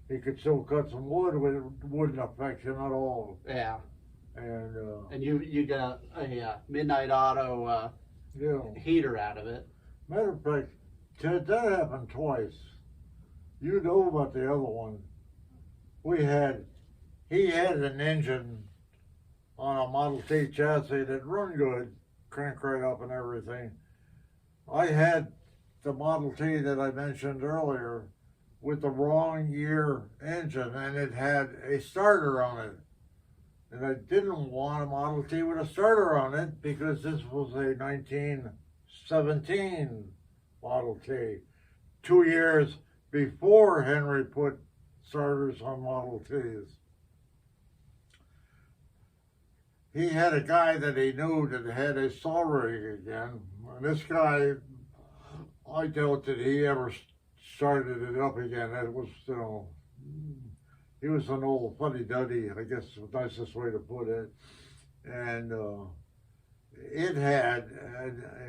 He could still cut some wood, but it wouldn't affect him at all. Yeah. And you got a Midnight Auto yeah. heater out of it. Matter of fact, Ted, that happened twice. You know about the other one. He had an engine on a Model T chassis that run good, crank right up and everything. I had the Model T that I mentioned earlier with the wrong year engine, and it had a starter on it. And I didn't want a Model T with a starter on it, because this was a 1917 Model T, 2 years before Henry put starters on Model Ts. He had a guy that he knew that had a saw rig again, and this guy, I doubt that he ever started it up again. It was, you know, he was an old fuddy-duddy, I guess is the nicest way to put it. And it had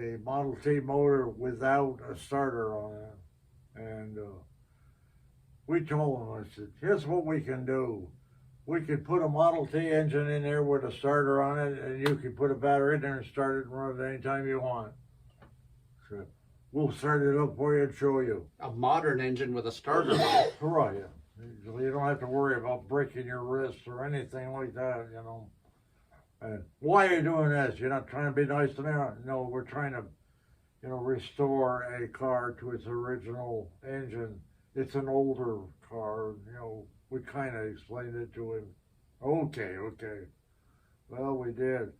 a Model T motor without a starter on it. And we told him, I said, here's what we can do. We could put a Model T engine in there with a starter on it, and you can put a battery in there and start it and run it anytime you want. So we'll start it up for you and show you. A modern engine with a starter. Right. You don't have to worry about breaking your wrist or anything like that, you know. And why are you doing this? You're not trying to be nice to me? No, we're trying to, you know, restore a car to its original engine. It's an older car, you know. We kind of explained it to him. Okay. Well, we did.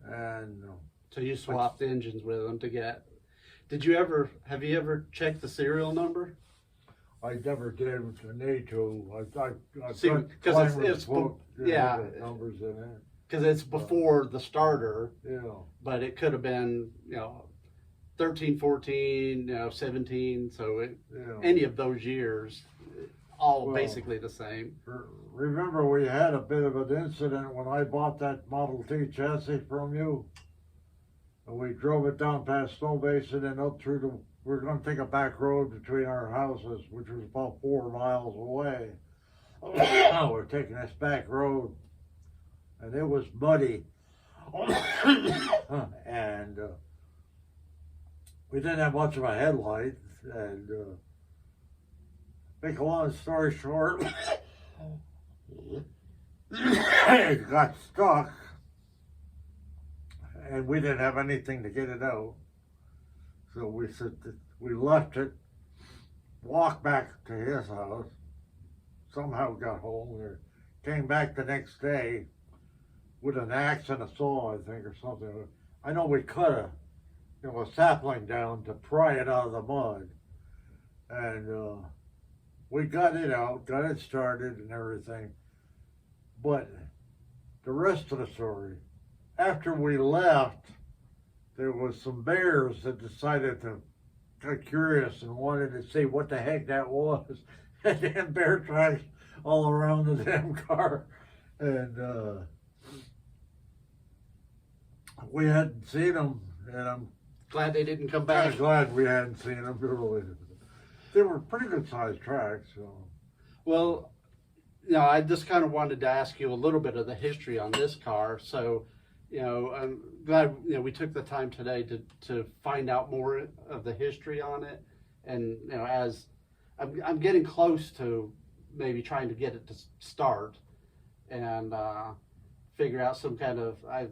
And So you swapped engines with them to get. Have you ever checked the serial number? I never did need to. I See, got 'cause Clymer's book, yeah, the numbers in it. Because it's before the starter, Yeah. but it could have been, 13, 14, 17. So Yeah. any of those years, all Well, basically the same. Remember, we had a bit of an incident when I bought that Model T chassis from you. And we drove it down past Snow Basin and up through we were going to take a back road between our houses, which was about 4 miles away. We're taking this back road, and it was muddy. And we didn't have much of a headlight, and make a long story short, it got stuck, and we didn't have anything to get it out. So we said that we left it, walked back to his house, somehow got home, or came back the next day with an axe and a saw, I think, or something. I know we cut a sapling down to pry it out of the mud, and we got it out, got it started and everything. But the rest of the story, after we left, there was some bears that decided to got curious and wanted to see what the heck that was. And then bear tracks all around the damn car. And we hadn't seen them, and I'm Glad they didn't come kind back. of glad we hadn't seen them. Really, they were pretty good sized tracks. So. Well, I just kind of wanted to ask you a little bit of the history on this car. So, I'm glad we took the time today to find out more of the history on it. And as I'm getting close to maybe trying to get it to start and figure out some kind of I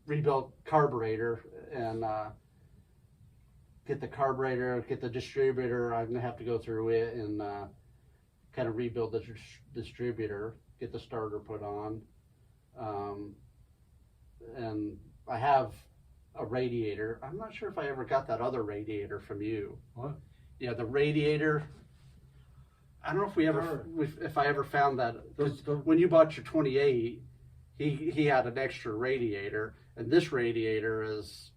rebuilt carburetor and get the carburetor, get the distributor. I'm gonna have to go through it and kind of rebuild the distributor, get the starter put on, and I have a radiator. I'm not sure if I ever got that other radiator from you. What? Yeah, the radiator. I don't know if if I ever found that. 'Cause when you bought your 28, he had an extra radiator, and this radiator is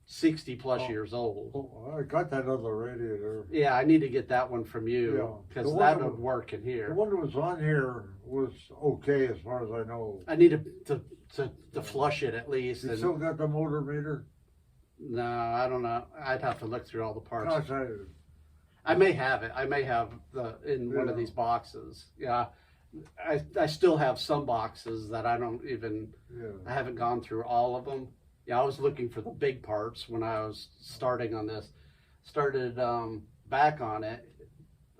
60 plus years old. Oh, I got that other radiator. Yeah, I need to get that one from you because that would work in here. The one that was on here was okay as far as I know. I need to flush it at least. You still got the motor meter? No, I don't know. I'd have to look through all the parts. Gosh, I may have it. I may have in one of these boxes. Yeah, I still have some boxes that I don't even. yeah. I haven't gone through all of them. Yeah, I was looking for the big parts when I was starting on this. Started back on it,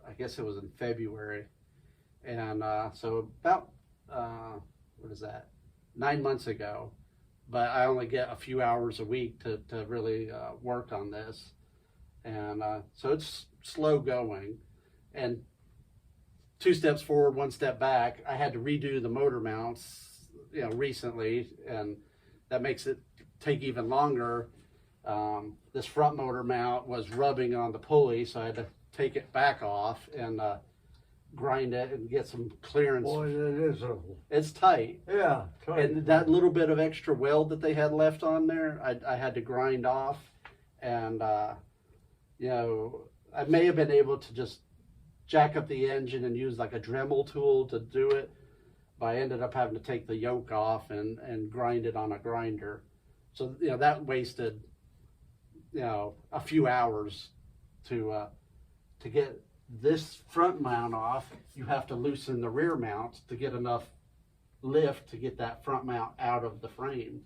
I guess it was in February. And so about, what is that, 9 months ago. But I only get a few hours a week to really work on this. And so it's slow going. And 2 steps forward, 1 step back. I had to redo the motor mounts, recently. And that makes it take even longer. This front motor mount was rubbing on the pulley, so I had to take it back off and grind it and get some clearance. Boy, it is it's tight. Yeah, tight. And that little bit of extra weld that they had left on there, I had to grind off. And, I may have been able to just jack up the engine and use like a Dremel tool to do it, but I ended up having to take the yoke off and grind it on a grinder. So, that wasted, a few hours to get this front mount off. You have to loosen the rear mount to get enough lift to get that front mount out of the frame.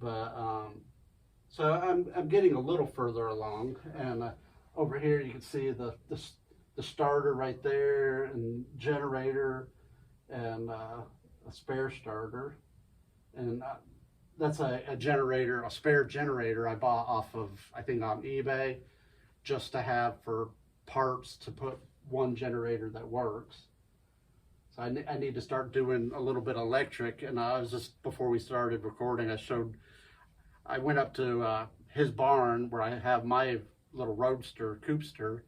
But, so I'm getting a little further along, and over here you can see the starter right there, and generator, and a spare starter, and that's a generator, a spare generator I bought off of, I think, on eBay, just to have for parts to put one generator that works. So I need to start doing a little bit of electric. And I was just, before we started recording, I went up to his barn where I have my little roadster, coopster.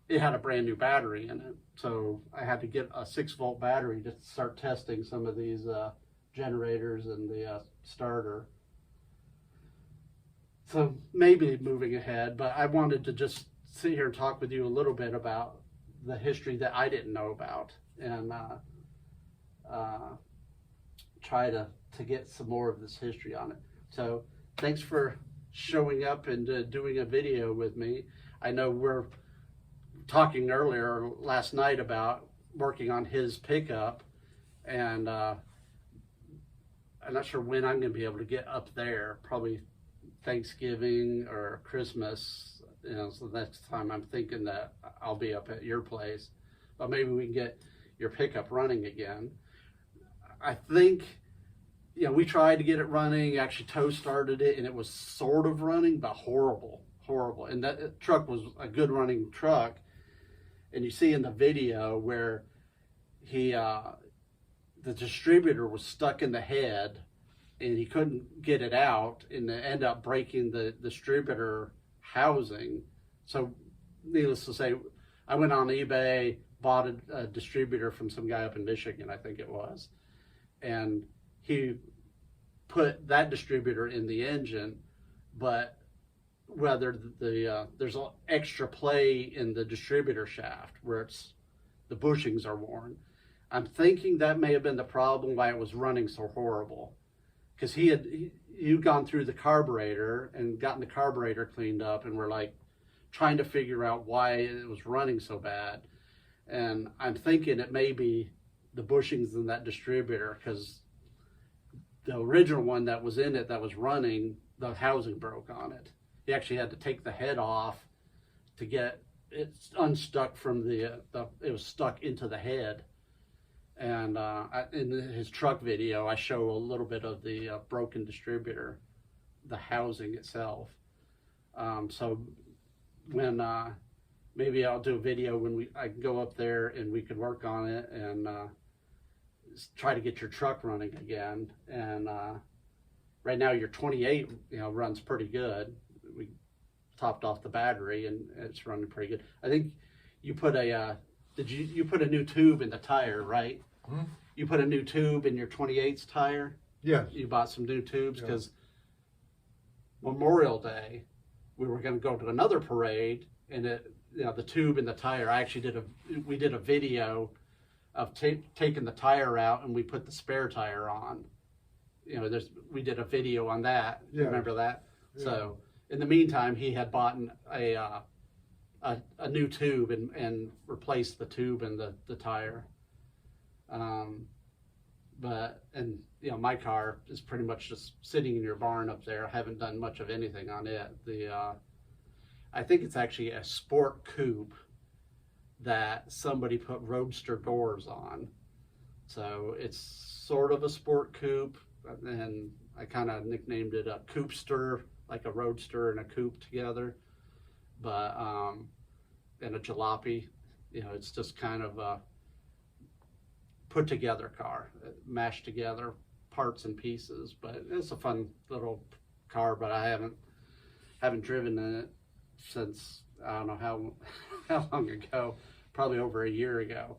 It had a brand new battery in it. So I had to get a 6-volt battery to start testing some of these generators and the starter. So maybe moving ahead, but I wanted to just sit here and talk with you a little bit about the history that I didn't know about, and try to get some more of this history on it. So thanks for showing up and doing a video with me. I know we're talking earlier last night about working on his pickup, and I'm not sure when I'm going to be able to get up there. Probably Thanksgiving or Christmas, so next time I'm thinking that I'll be up at your place, but maybe we can get your pickup running again. I think, we tried to get it running, actually tow started it, and it was sort of running, but horrible. And that truck was a good running truck. And you see in the video where the distributor was stuck in the head and he couldn't get it out, and it ended up breaking the distributor housing. So needless to say, I went on eBay, bought a distributor from some guy up in Michigan, I think it was, and he put that distributor in the engine, but whether there's an extra play in the distributor shaft where the bushings are worn. I'm thinking that may have been the problem why it was running so horrible, because you'd gone through the carburetor and gotten the carburetor cleaned up, and we're like trying to figure out why it was running so bad. And I'm thinking it may be the bushings in that distributor, because the original one that was in it that was running, the housing broke on it. He actually had to take the head off to get it unstuck from it was stuck into the head. And in his truck video, I show a little bit of the broken distributor, the housing itself. So when maybe I'll do a video when I can go up there and we can work on it and try to get your truck running again. And right now your 28, runs pretty good. We topped off the battery and it's running pretty good. I think you put you put a new tube in the tire, right? Hmm? You put a new tube in your 28's tire? Yes. You bought some new tubes because Memorial Day, we were going to go to another parade, and the tube in the tire, we did a video of taking the tire out, and we put the spare tire on. We did a video on that. Yeah. Remember that? Yeah. So in the meantime, he had bought a new tube and replaced the tube in the tire. My car is pretty much just sitting in your barn up there. I haven't done much of anything on it. I think it's actually a sport coupe that somebody put roadster doors on. So it's sort of a sport coupe, and I kind of nicknamed it a coupster, like a roadster and a coupe together. But and a jalopy, it's just kind of a put together car, mashed together parts and pieces. But it's a fun little car. But I haven't driven in it since I don't know how long ago, probably over a year ago.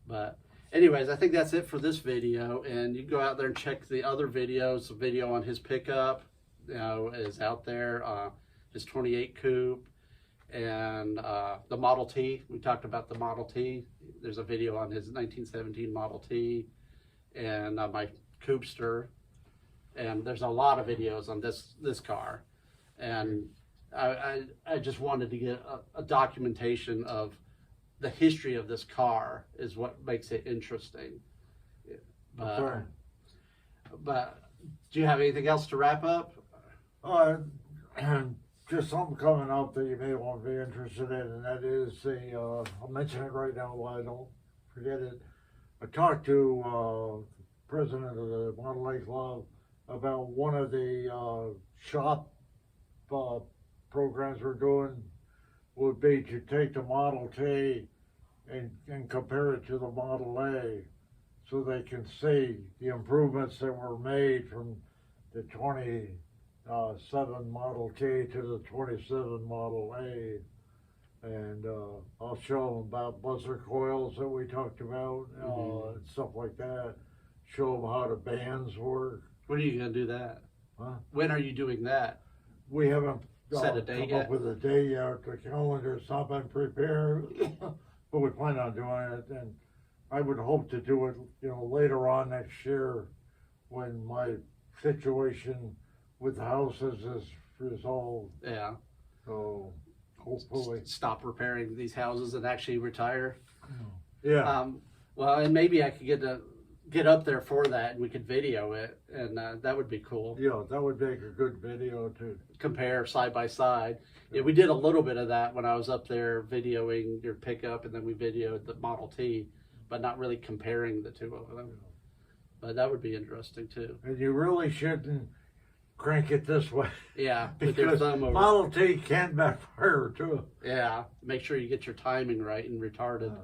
But anyways, I think that's it for this video, and you can go out there and check the other videos. The video on his pickup, is out there. His 28 coupe, and the Model T. We talked about the Model T. There's a video on his 1917 Model T, and my Coupster. And there's a lot of videos on this car, and I just wanted to get a documentation of the history of this car is what makes it interesting. But do you have anything else to wrap up? Just something coming up that you may want to be interested in, and that is I'll mention it right now while I don't forget it. I talked to the president of the Model A Club about one of the shop programs we're doing would be to take the Model T and compare it to the Model A so they can see the improvements that were made from the 27 Model T to the 27 Model A. And I'll show them about buzzer coils that we talked about, and stuff like that. Show them how the bands work. When are you going to do that? Huh? When are you doing that? We haven't set a date come up with a day yet. The calendar's not been prepared, but we plan on doing it. And I would hope to do it, later on next year when my situation with the houses is resolved. Yeah. So hopefully stop repairing these houses and actually retire. Yeah. Well, and maybe I could get get up there for that, and we could video it, and that would be cool. Yeah, that would make a good video to compare side by side. Yeah, we did a little bit of that when I was up there videoing your pickup, and then we videoed the Model T, but not really comparing the two of them. But that would be interesting too. And you really shouldn't crank it this way. Yeah, with your Because thumb over. Model T can backfire too. Yeah, make sure you get your timing right and retarded.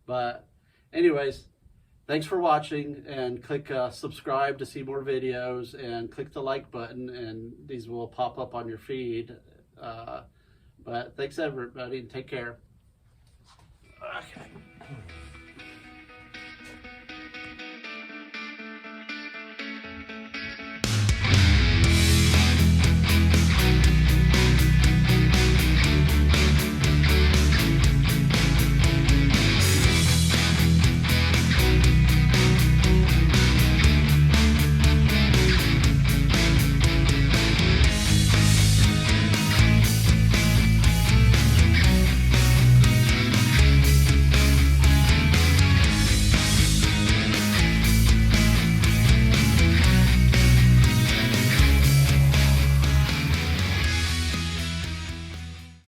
But anyways, thanks for watching, and click subscribe to see more videos, and click the like button, and these will pop up on your feed. But thanks everybody, and take care. Okay.